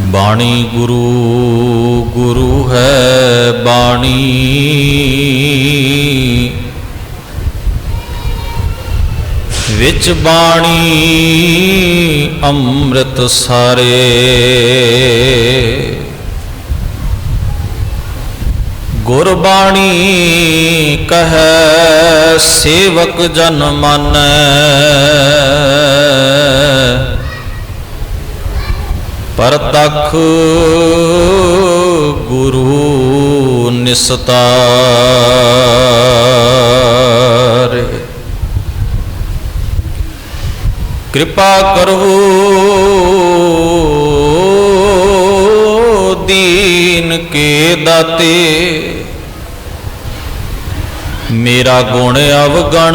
बाणी गुरु गुरु है बाणी, विच बाणी अमृत सारे। गुरबाणी कहे सेवक जन मानै, परतख गुरु निस्तार। कृपा करो दीन के दाते, मेरा गुण अवगण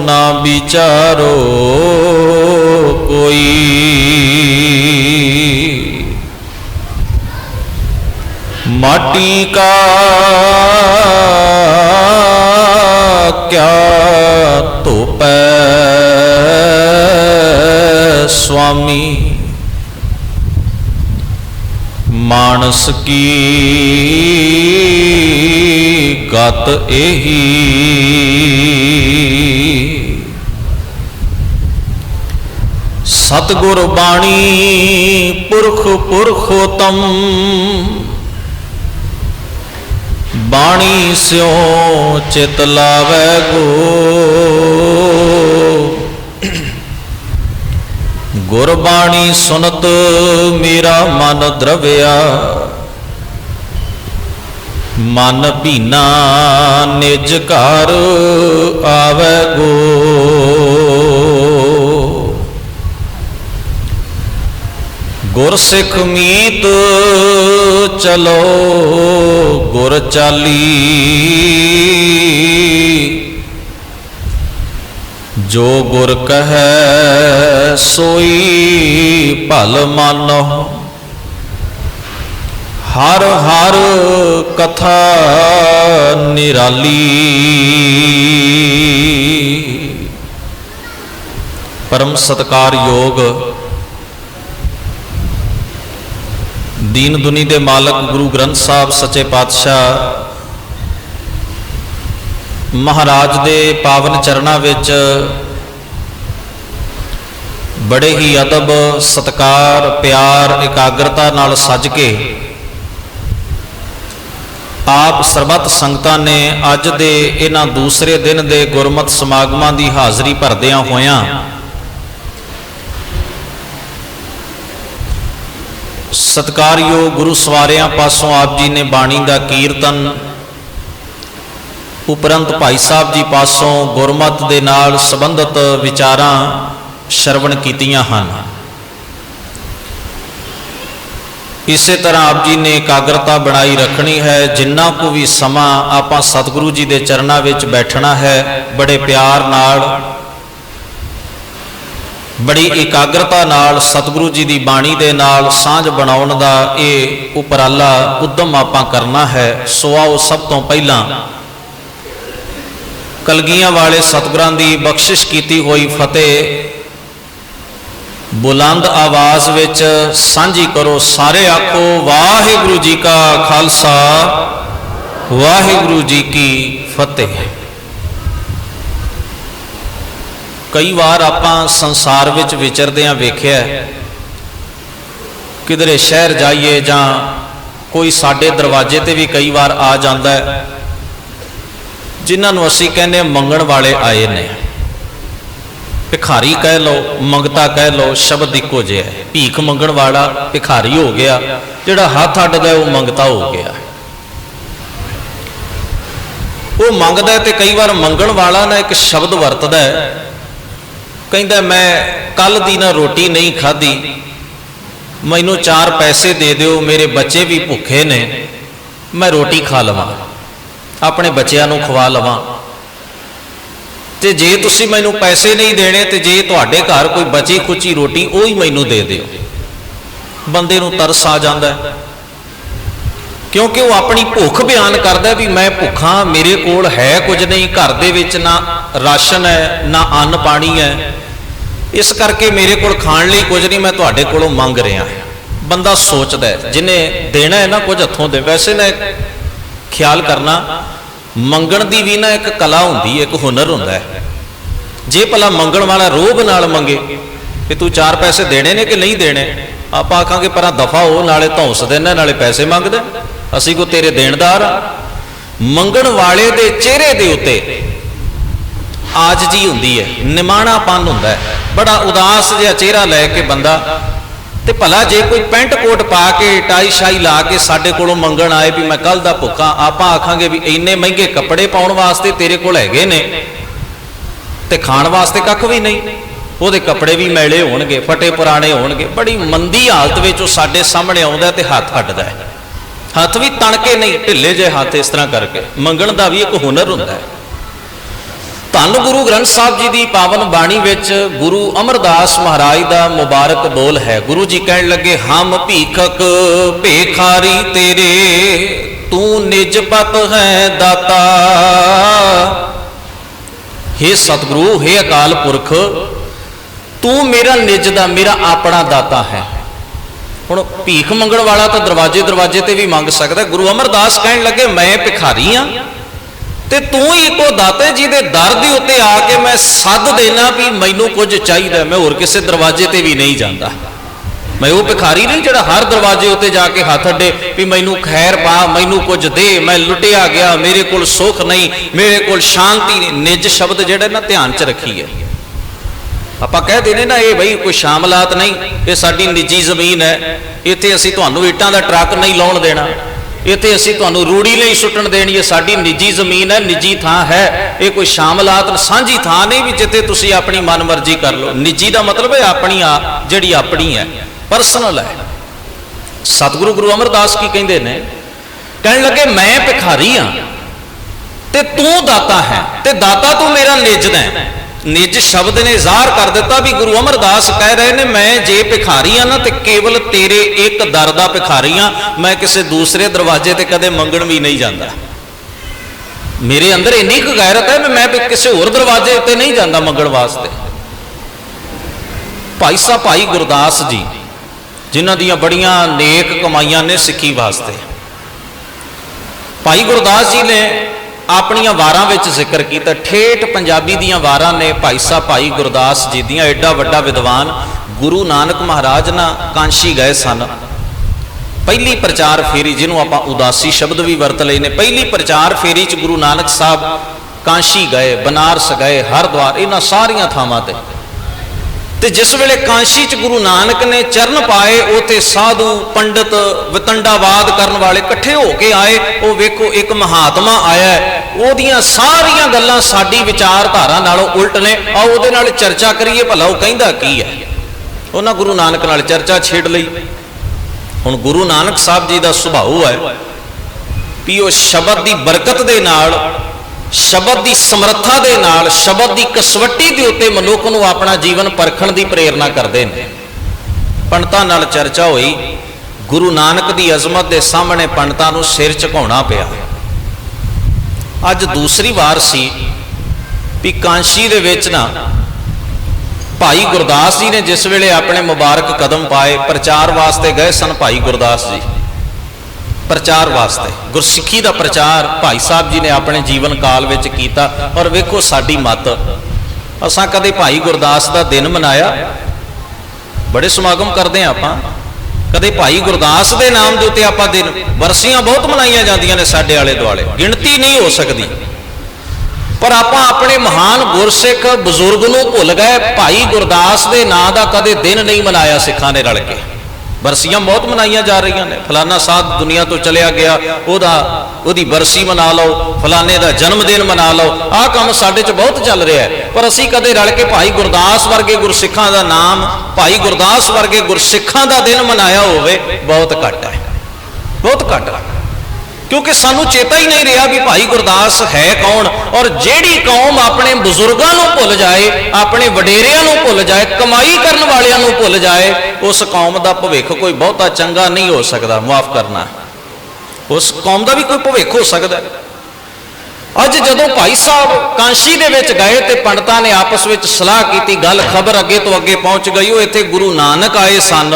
ना विचारो कोई। माटी का क्या तोपै स्वामी, मानस की गत एही। सतगुर बाणी पुरख पुरखोत्तम, बाणी स्यों चित लावै गो। गुरबाणी सुनत मेरा मन द्रव्या, मन भीना निज घर आवै गो। गुर सिख मीत चलो गुर चाली, जो गुर कहे सोई भल मानो। हर हर कथा निराली, परम सत्कार योग दीन दुनी दे मालक गुरु ग्रंथ साहब सच्चे पातशाह महाराज दे पावन चरणां विच बड़े ही अदब सत्कार प्यार एकाग्रता नाल सज के आप सरबत संगतां ने अज दे इन्हां दूसरे दिन दे गुरमत समागमां दी हाज़री भरदियां होयां सत्कारयोग गुरु सवारियां पासों आप जी ने बाणी का कीर्तन, उपरंत भाई साहब जी पासों गुरमत दे नाल संबंधित विचारां श्रवण कीतियां हन। इसे तरह आप जी ने एकाग्रता बनाई रखनी है। जिन्ना को भी समा आपां सतगुरु जी दे चरणां विच बैठना है, बड़े प्यार नाल बड़ी एकाग्रता नाल सतगुरु जी की बाणी दे नाल सांझ बनाउण दा ये उपराला उद्यम आपां करना है। सो आओ सब तो पहला कलगियां वाले सतगुरां दी बख्शिश कीती हुई फतेह बुलंद आवाज विच सांझी करो। सारे आखो वाहिगुरु जी का खालसा वाहिगुरु जी की फतेह। कई बार आपां संसार विच विचरदियां वेख्या, किधरे शहर जाइए जां कोई साडे दरवाजे ते भी कई बार आ जांदा है, जिन्हां नूं असीं कहने मंगण वाले आए ने। भिखारी कह लो, मंगता कह लो, शब्द इक्को जिहा है। भीख मंगण वाला भिखारी हो गया, जिहड़ा हथ अड्डदा वो मंगता हो गया। वो मंगदा ते कई बार मंगण वाला ना एक शब्द वरतदा है, कहता मैं कल दी ना रोटी नहीं खाधी, मैनू 4 पैसे दे दिओ, मेरे बच्चे भी भुखे ने, मैं रोटी खा लवां, अपने बच्चों को खवा लवां। तो जे तुसी मैनू पैसे नहीं देने, तो जे तुहाडे घर कोई बची खुची रोटी वो ही मैनू दे दिओ। बंदे नूं तरस आ जांदा है। क्योंकि वो अपनी भुख बयान करता भी मैं भुखा, मेरे कोल है कुछ नहीं, घर दे विच ना राशन है ना अन्न पानी है, इस करके मेरे कोल खाण लई कुछ नहीं, मैं तुहाडे कोलों मंग रहा। बंदा सोचता है जिन्हें देना है ना कुछ हथों दे। वैसे ना ख्याल करना, मंगण दी भी ना एक कला हुंदी है, एक हुनर हुंदा है। जे भला मंगण वाला रोब नाल मंगे कि तू 4 पैसे देने ने कि नहीं देने, आप आखांगे पर दफा हो, नाले धौंस देना नाले पैसे मंगदा, असीं को तेरे देणदार आ। मंगण वाले दे चेहरे दे उत्ते आजजी हुंदी है, निमाणापन हुंदा है, बड़ा उदास जिहा चेहरा लैके बंदा। ते भला जे कोई पेंट कोट पा के टाई शाई ला के साडे कोलों मंगण आए भी मैं कल दा भुखा, आपां आखांगे भी इन्ने महंगे कपड़े पाउण वास्ते तेरे कोल हैगे ने ते खाण वास्ते कख भी नहीं, ਉਹਦੇ कपड़े भी मैले होणगे, फटे पुराने होणगे। बड़ी मंदी हालत विच साडे सामने आउंदा ते हत्थ अड्डदा है, हत्थ भी तणके नहीं, ढिले जे हत्थ इस तरह करके। मंगण दा भी एक हुनर हुंदा है। धन गुरु ग्रंथ साहब जी की पावन बाणी विच गुरु अमरदास महाराज का मुबारक बोल है। गुरु जी कहन लगे, हम भीखक भेखारी तेरे, तू निज पत है दाता। हे सतगुरु, हे अकाल पुरख, तू मेरा निज दा, मेरा अपना दाता है। हुण भीख मंगण वाला तो दरवाजे दरवाजे ते भी मंग सकदा। गुरु अमरदास कहन लगे, मैं भिखारी हाँ ते तू ही इको दाता जी दे दर दे उत्ते आके मैं सद देना भी मैनू कुछ चाहिए, मैं होर किसी दरवाजे ते भी नहीं जाता। मैं वो भिखारी नहीं जिहड़ा हर दरवाजे उत्ते जाके हाथ अड्डे भी मैनू खैर पा, मैनू कुछ दे, मैं लुटिया गया, मेरे कोल सुख नहीं, मेरे कोल शांति नहीं। निज शब्द जिहड़ा ना ध्यान च रखिए। आपां कह देने ना ये बई कोई शामलात नहीं, ये साडी निजी जमीन है, इत्थे असीं तुहानूं ईटां दा ट्रक नहीं लाउण देना, इत्थे असीं तुहानूं रूड़ी नहीं सुट्टण देनी, ये साडी निजी जमीन है, निजी थां है, ये कोई शामलात सांझी थां नहीं भी जिथे तुसीं अपनी मन मर्जी कर लो। निजी दा मतलब है अपनी जिहड़ी अपनी है, परसनल है। सतगुरु गुरु अमरदास की कहंदे ने, कहण लगे मैं भिखारी हाँ ते तू दाता है, ते दाता तू मेरा निज दा है। निज शब्द ने ਜ਼ਾਹਰ कर दिता भी गुरु अमरदास कह रहे ने, मैं जे भिखारी हाँ ना तो केवल तेरे एक दर दा भिखारी हाँ, मैं किसी दूसरे दरवाजे ते कदे मंगण भी नहीं जाता। मेरे अंदर इन्नी क गैरत है, मैं किसी होर दरवाजे ते नहीं जाता मंगण वास्ते। भाई साहब भाई गुरदास जी, जिन्हां दियां बड़ियां नेक कमाइयां ने सिੱਖੀ वास्ते, भाई गुरदास जी ने अपनियां वारां विच जिक्र किया। ठेठ पंजाबी दियां वारां ने भाई साहब भाई गुरदास जी दियां। एडा वड्डा विद्वान गुरु नानक महाराज ना कांशी गए सन। पहली प्रचार फेरी, जिन्हों आपां उदासी शब्द भी वरत लए ने, पहली प्रचार फेरी च गुरु नानक साहब कांशी गए, बनारस गए, हरद्वार, इन्हां सारियां थावां ते। ते जिस वेले कांशी च गुरु नानक ने चरण पाए, उते साधु पंडित वितंडावाद करन वाले इकट्ठे होके आए। वो वेखो एक महात्मा आया, ओदियां सारियां गल्लां साडी विचारधारा नालों उल्ट ने। आओ उहदे नाल चर्चा करिए, भला वो कहंदा की है। उन्हां गुरु नानक नाल चर्चा छेड़ लई। हुण गुरु नानक साहब जी दा सुभाव है भी वो शब्द की बरकत दे नाल, शब्द की समर्था दे नाल, शब्द की कसवट्टी के उत्ते मनुख नूं अपना जीवन परखण की प्रेरणा करते हैं। पंडितां नाल चर्चा हुई, गुरु नानक की अजमत के सामने पंडितां नूं सिर झुकाउणा पिया। अज दूसरी वार सी भी कांशी दे विच ना भाई गुरदास जी ने जिस वेले अपने मुबारक कदम पाए, प्रचार वास्ते गए सन भाई गुरदास जी, प्रचार वास्ते गुरसिੱਖੀ का प्रचार भाई साहब जी ने अपने जीवन काल में किया। और वेखो साडी मत, असां कदे भाई गुरदास का दिन मनाया, बड़े समागम करते हैं आपां, कदे भाई गुरदास के नाम के उत्ते आपां दिन, बरसियां बहुत मनाइया जांदियां ने साडे आले दुआले, गिणती नहीं हो सकती। पर आपां अपने महान गुरसिख बजुर्ग नूं भुल गए। भाई गुरदास के नाम का कदे दिन नहीं मनाया सिखां ने रल के। बरसियां बहुत मनाइया जा रही ने, फलाना साध दुनिया तो चलिया गया, ओदी बरसी मना लो, फलाने का जन्मदिन मना लो, आह काम साडे च बहुत चल रहा है। पर असीं कदे रल के भाई गुरदास वर्गे गुरसिखां का नाम, भाई गुरदास वर्गे गुरसिखां का दिन मनाया होवे बहुत घट है, बहुत घट है। क्योंकि सानू चेता ही नहीं रहा भी भाई गुरदास है कौन। और जेड़ी कौम अपने बुजुर्गों को भुल जाए, अपने वडेरियां को भुल जाए, कमाई करने वालियां को भुल जाए, उस कौम का भविख कोई बहुता चंगा नहीं हो सकता। माफ करना, उस कौम का भी कोई भविख हो सकता है। अज जदों भाई साहब कांशी दे विच गए तो पंडितां ने आपस में सलाह की, गल खबर अगे तो अगे पहुंच गई। वो इत्थे गुरु नानक आए सन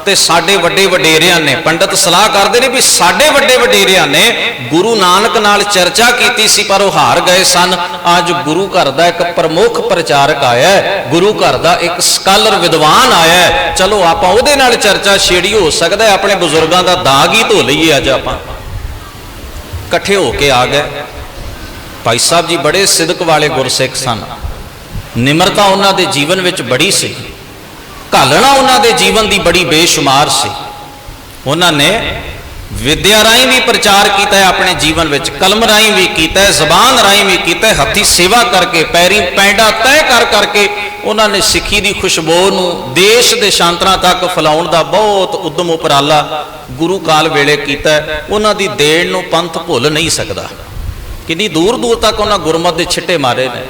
ते साडे वड्डे वडेरियां ने, पंडित सलाह करते हैं भी साडे वड्डे वडेरियां ने गुरु नानक नाल चर्चा की सी पर वो हार गए सन। अज गुरु घर का एक प्रमुख प्रचारक आया है, गुरु घर का एक स्कॉलर विद्वान आया है, चलो आप उहदे नाल चर्चा छेड़ी, हो सकता है अपने बजुर्गों का दाग ही धो लईए। अज आप इकट्ठे होके आ गए। भाई साहब जी बड़े सिदक वाले गुरसिख सन, निमरता उन्होंने जीवन में बड़ी सी, घालना उन्होंने जीवन की बड़ी बेशुमार सी। उन्होंने विद्या राही भी प्रचार किया है अपने जीवन में, कलम राही भी किया है, जबान राही भी किया है, हथी सेवा करके पैरी पैंडा तय कर करके उन्होंने सिक्खी की खुशबू नूं देश के शांतरा तक फैलाउण का बहुत उद्यम उपराला गुरु काल वेले किया है। उन्हों की देण नूं पंथ भुल नहीं सकता। कितनी दूर दूर तक उन्होंने गुरमत के छिट्टे मारे ने।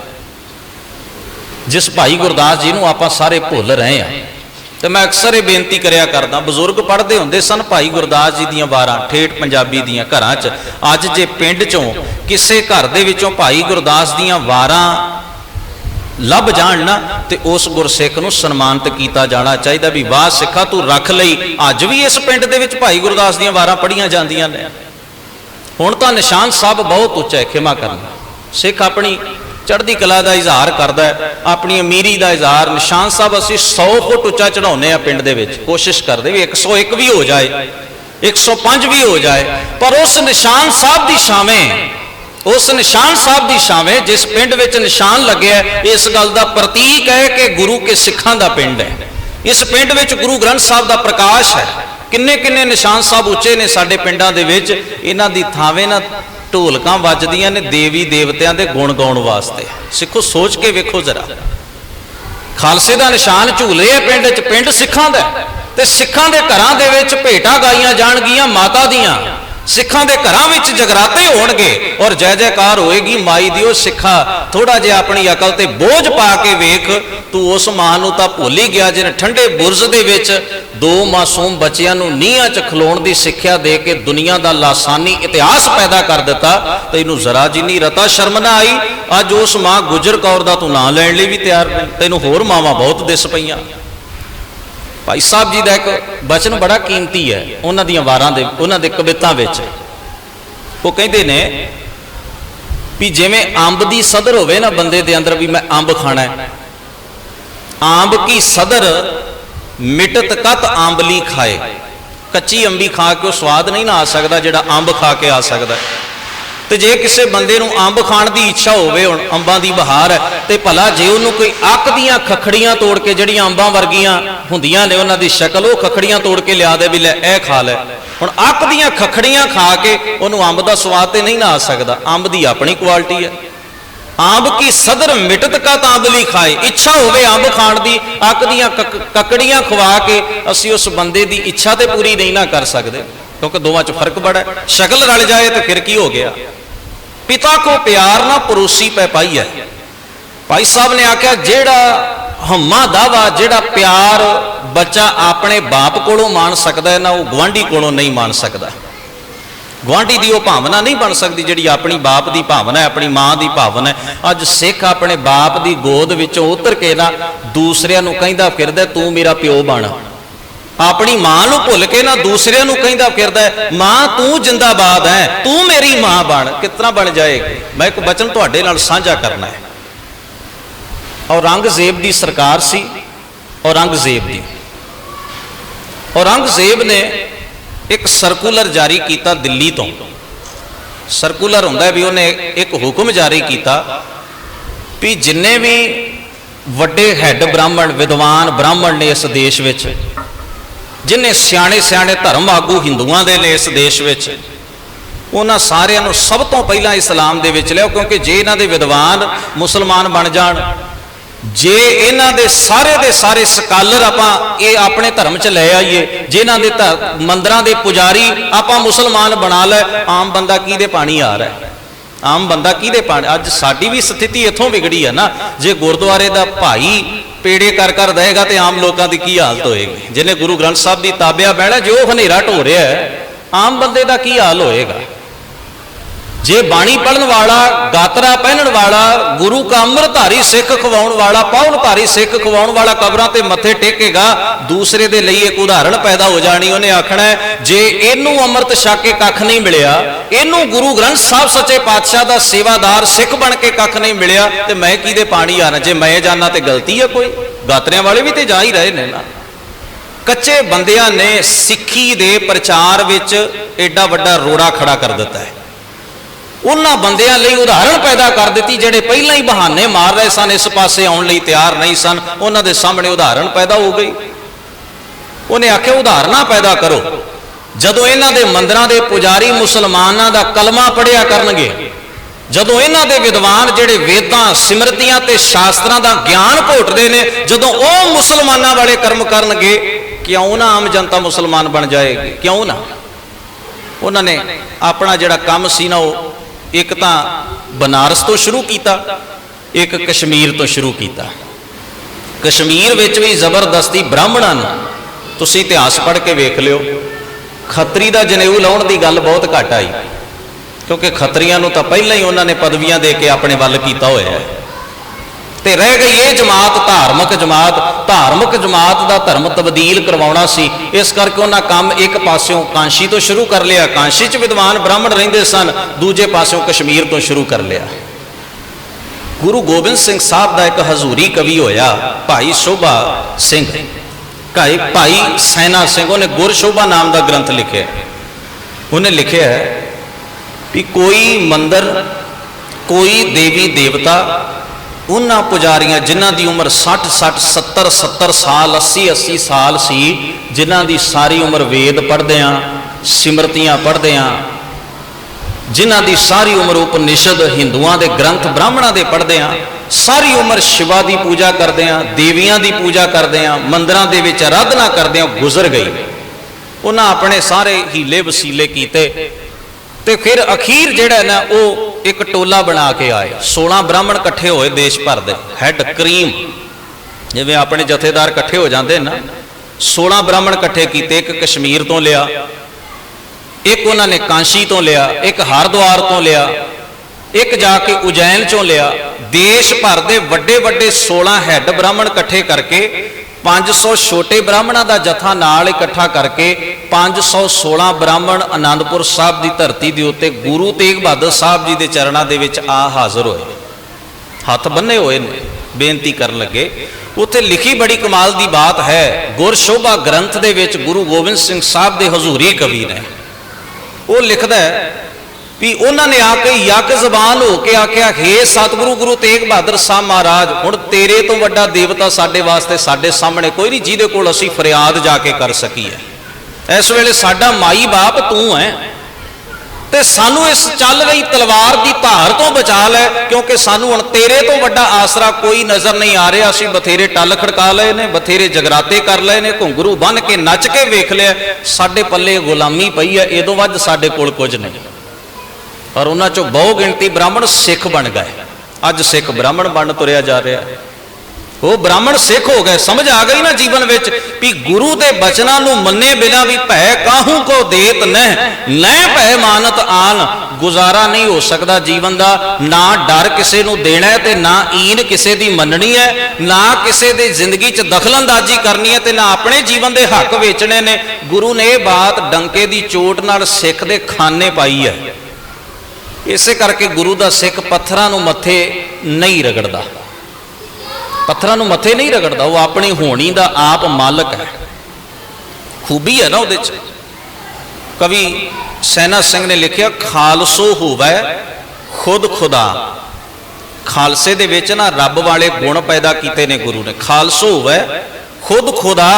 जिस भाई गुरदास जी को आप सारे भुल रहे हैं, तो मैं अक्सर ये बेनती कराया करदा, बजुर्ग पढ़ते होंदे सन भाई गुरदास जी दियां वारां ठेठ पंजाबी दियां घरां च। अज जे पिंड चों किसी घर दे विचों भाई गुरदास दियां वारां लभ जाण ना, तो उस गुरसिख नूं सन्मानित किया जाना चाहिए भी वाह सिखा तू रख लई। अज भी इस पिंड दे विच भाई गुरदास दियां वारां पढ़ियां जांदियां ने। हुण तां निशान साहब बहुत उच्चा है, खिमा करना, सिख अपनी चढ़ती कला का इजहार करता है, अपनी अमीरी का इजहार। निशान साहब असीं 100 फुट उच्चा चढ़ाने हैं पिंड दे विच, कोशिश करते भी 101 भी हो जाए, 105 भी हो जाए, पर उस निशान साहब की छावें, उस निशान साहब की छावें जिस पिंड विच निशान लगे, इस गल का प्रतीक है कि गुरु के सिखां दा पिंड है। इस पिंड विच गुरु ग्रंथ साहब का प्रकाश है। किन्ने किन्ने निशान साहब उच्चे ने साडे पिंडां दे विच, इन्हां दी थावें ना ढोलकां वजदियां ने देवी देवतियां दे गुण गाउण वास्ते। सिखो सोच के वेखो जरा, खालसे दा निशान झूले है पिंड च, पिंड सिखां दा ते सिखां दे घरां दे विच भेटां गाईयां जाणगीਆਂ माता दियां, सिखां दे घरां विच जगराते होणगे और जय जयकार होएगी माई दी। ओ सिखा थोड़ा जिहा अपनी अकल ते बोझ पा के वेख, तू उस मां नूं तां भुल ही गया जिहने ठंडे बुरज दे विच 2 मासूम बच्चियां नूं नीहां च खलोण दी सिੱਖਿਆ दे के दुनिया दा लासानी इतिहास पैदा कर दिता। तैनूं जरा जिन्नी रता शर्म ना आई। अज उस मां गुजर कौर दा तूं नां लैण लई भी तैयार नहीं, तैनूं होर मावां बहुत दिस पईयां। भाई साहब जी का एक बचन बड़ा कीमती है, उन्हां दीयां वारां दे, उन्हां दे कवितां विच वो कहते ने भी जिवें अंब की सदर होवे ना बंदे दे अंदर भी मैं अंब खाना है, आंब की सदर मिटत कत आंबली खाए। कच्ची अंबी खा के स्वाद नहीं ना आ सकता जिहड़ा अंब खा के आ सकता है। तो जे किसी बंदे नूं अंब खाण की इच्छा होवे, हुण अंबां दी बहार है, तो भला जे उन्होंने कोई अक दियां खखड़ियां तोड़ के जिहड़ियां अंबां वर्गियां हुंदियां ने उन्हां दी शक्ल, वो खखड़ियां तोड़ के लिया दे भी लै ए खा लै। हुण अक दियां खखड़ियां खा के उन्होंने अंब का स्वाद तो नहीं ना आ सकता। अंब की अपनी क्वालिटी है। आंब की सदर मिटत का तांबली खाए, इच्छा होवे अंब खाण दी, अक दियां ककड़ियां खवा के असी उस बंदे की इच्छा तो पूरी नहीं ना कर सकते, क्योंकि दोवां च फर्क बड़ा है। शक्ल रल जाए तो फिर की हो गया। पिता को प्यार ना परोसी पै पाई है। भाई साहब ने आख्या जेड़ा हम्मा दावा, जेड़ा प्यार बच्चा अपने बाप कोलों मान सकता है ना, वो गुआंढी कोलों नहीं मान सकता। गुआंढी की वह भावना नहीं बन सकती जिहड़ी अपनी बाप की भावना है, अपनी माँ की भावना है। अज सिख अपने बाप की गोद विचों उतर के ना दूसरिਆਂ ਨੂੰ ਕਹਿੰਦਾ ਫਿਰਦਾ तू मेरा प्यो बन। अपनी मां नूं भुल के ना दूसरिਆਂ ਨੂੰ ਕਹਿੰਦਾ ਫਿਰਦਾ मां तू जिंदाबाद है, तू मेरी मां बन। कितना बन जाएगी? मैं एक बचन तुहाडे नाल साझा करना है। औरंगजेब की सरकार सी, औरंगजेब की, औरंगजेब ने एक सर्कुलर जारी किया दिल्ली तो। सर्कुलर होंदा भी उन्हें एक हुक्म जारी किया भी जिन्ने भी वड्डे हैड ब्राह्मण विद्वान ब्राह्मण ने इस देश विच, जिन्हें सियाणे सियाणे धर्म आगू हिंदुआं दे ने इस देश विच, उन्हां सारियां नूं सब तो पहला इस्लाम दे विच लिआओ। क्योंकि जे इन्हां दे विद्वान मुसलमान बन जाण, जे इन्हां दे सारे स्कालर आपां ये अपने धर्म च लै आईए, जे इन्हां दे मंदिरां दे पुजारी आपां मुसलमान बना लै, आम बंदा किहदे पानी आ रहा है? आम बंदा किहदे पानी? अज साडी भी स्थिति इत्थों बिगड़ी है ना। जे गुरुद्वारे दा भाई पेड़े कर कर देगा तो आम लोगों की की हालत होएगी। जिन्हें गुरु ग्रंथ साहब की ताबिया बहना, जो हनेरा ढो रहा है आम बंदे का की हाल होएगा। जे बाणी पढ़न वाला, गातरा पहनण वाला, गुरु का अमृतधारी सिख खवाउण वाला, पाहुणधारी सिख खवाउण वाला कबरां ते मत्थे टेकेगा, दूसरे दे लई एक उदाहरण पैदा हो जानी। उन्हें आखना है जे इनू अमृत छक के कख नहीं मिलिया, इनू गुरु ग्रंथ साहब सच्चे पातशाह दा सेवादार सिख बन के कख नहीं मिलिया, ते मैं किहदे पानी आना? जे मैं जाना ते गलती है कोई? गातरियां वाले भी ते जा ही रहे ने ना। कच्चे बंदियां ने सिक्खी दे प्रचार विच एडा वड्डा रोड़ा खड़ा कर दिता है। उन्हां बंदियां लई उदाहरण पैदा कर दी जिहड़े पहलां ही बहाने मार रहे सन, इस पासे आउण लई तैयार नहीं सन। उन्हां दे सामने उदाहरण पैदा हो गई। उन्हें आख्या उदाहरणां पैदा करो। जदों इन्हां दे मंदिरां दे पुजारी मुसलमानां दा कलमा पढ़िया करनगे, जदों इन्हां दे विद्वान जिहड़े वेदां सिमरतियां ते शास्त्रां दा ज्ञान घोटदे ने, जदों ओह मुसलमानां वाले कर्म करनगे, क्यों ना आम जनता मुसलमान बन जाएगी? क्यों ना? उन्होंने अपना जिहड़ा काम सी ना, एक तो बनारस तो शुरू किया, एक कश्मीर तो शुरू किया। कश्मीर विच भी जबरदस्ती ब्राह्मणां नूं, तुसीं इतिहास पढ़ के वेख लिओ, खतरी का जनेऊ लाउण की गल बहुत घट आई, क्योंकि खतरियां नूं तां पहलां ही उन्होंने पदवियां दे के अपने वल कीता होया है। ते रह गई ये जमात धार्मिक जमात, धार्मिक जमात का धर्म तब्दील करवाउणा सी। इस करके उन्हां काम एक पासों कांशी तो शुरू कर लिया, कांशी च विद्वान ब्राह्मण रहिंदे सन, दूजे पासों कश्मीर तो शुरू कर लिया। गुरु गोबिंद सिंह साहब का एक हजूरी कवि होया, भाई शोभा सिंह, भाई सैना सिंह, उन्हें गुरशोभा नाम का ग्रंथ लिखे। उन्हें लिखे है भी कोई मंदिर, कोई देवी देवता, उन्हां पुजारियां जिन्हां दी उम्र 60-60, 70-70 साल, 80-80 साल सी, जिन्हां दी सारी उम्र वेद पढ़दियां, सिमरतियां पढ़दियां, जिन्हां दी सारी उम्र उपनिषद हिंदुआं दे ग्रंथ ब्राह्मणां दे पढ़दियां, सारी उम्र शिवा की पूजा करदियां, देवियां की पूजा करदियां, मंदिरां दे विच आराधना करदियां गुजर गई। उन्हां अपने सारे हीले वसीले कीते ते फिर अखीर जिहड़ा ना वो एक टोला बना के आए। 16 ब्राह्मण इकट्ठे होए देश भर दे, हैड करीम जिवें अपने जथेदार इकट्ठे हो जाते ना, 16 ब्राह्मण इकट्ठे किए। एक कश्मीर तो लिया, एक उन्होंने कांशी तो लिया, एक हरिद्वार तो लिया, एक जाके उज्जैन चों लिया। देश भर दे वड्डे वड्डे 16 हैड ब्राह्मण इकट्ठे करके 500 छोटे ब्राह्मणों का जत्था नाल इकट्ठा करके 516 ब्राह्मण आनंदपुर साहब की धरती के उत्ते गुरु तेग बहादुर साहब जी के चरणों के विच आ हाजिर होए, हथ बन्ने हुए ने, बेनती कर लगे। उत्थे लिखी बड़ी कमाल की बात है, गुरशोभा ग्रंथ के विच गुरु गोबिंद सिंह साहब के हजूरी कवि ने वो लिखता है भी उन्होंने आके यक जबान होके आख्या, हे सतगुरु गुरु तेग बहादुर साहब महाराज, हुण तेरे तो वड्डा देवता साडे वास्ते साडे सामने कोई नहीं जिहदे कोल असीं फरियाद जाके कर सकीए। इस वेले साडा माई बाप तू है, ते सानू इस चल रही तलवार की धार तो बचा लै, क्योंकि सानू हुण तेरे तो वड्डा आसरा कोई नज़र नहीं आ रहा। असीं बथेरे टल खड़का लए ने, बथेरे जगराते कर लए ने, घुंघरू बन के नच के वेख लिया, साडे पल्ले गुलामी पई है, इदों वध साडे कोल कुछ नहीं। और उन्हां चों बहु गिणती ब्राह्मण सिख बन गए। अज सिख ब्राह्मण बन तुरिया जा रहा है, वो ब्राह्मण सिख हो गए। समझ आ गई ना जीवन विच भी गुरु के बचनों नूं मन्ने बिना भी भै काहू को देत न भै मानत आन, गुजारा नहीं हो सकता जीवन का। ना डर किसी नूं देना है ते ना ईन किसी की मननी है, ना किसी की जिंदगी च दखलअंदाजी करनी है, ते ना अपने जीवन के हक वेचने ने। गुरु ने यह बात डंके की चोट नाल सिख दे खाने पाई है। इसे करके गुरु का सिख पत्थरां नूं मत्थे नहीं रगड़दा, पत्थरां नूं मत्थे नहीं रगड़दा, वो अपनी होनी का आप मालक है। खूबी है ना उहदे च। कवि सैना सिंह ने लिखिया, खालसो होवै खुद खुदा। खालसे दे विच ना रब वाले गुण पैदा किए ने गुरु ने। खालसो होवै खुद खुदा,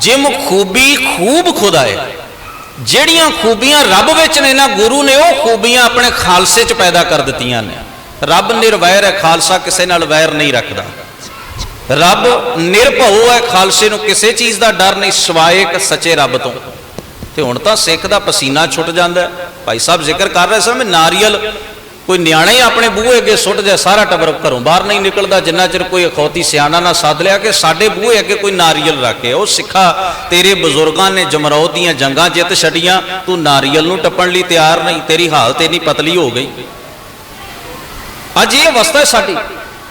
जिम खूबी खूब खुदा है। ਜਿਹੜੀਆਂ खूबियां रब विच ने ना, गुरु ने वो खूबियां अपने खालसे च पैदा कर दित्तियां ने। रब निरवैर है, खालसा किसी नाल वैर नहीं रखता। रब निरभउ है, खालसे नूं किसी चीज़ का डर नहीं सिवाए एक सच्चे रब तो। ते हुण तां सिख दा पसीना छुट जांदा है। भाई साहब जिक्र कर रहे सन, नारियल कोई न्याणा ही अपने बूहे अगे सुट जाए, सारा टब्बर घरों बाहर नहीं निकलता जिन्ना चिर कोई अखौती सियाणा ना सद लिया कि साडे बूहे अगे कोई नारियल रख के, ओ सिखा तेरे बजुर्गों ने जमरौद दीयां जंगां जित छड़ियां, तू नारियल नूं टप्पण लई तैयार नहीं, तेरी हालत इन्नी पतली हो गई। अज ये अवस्था है साडी,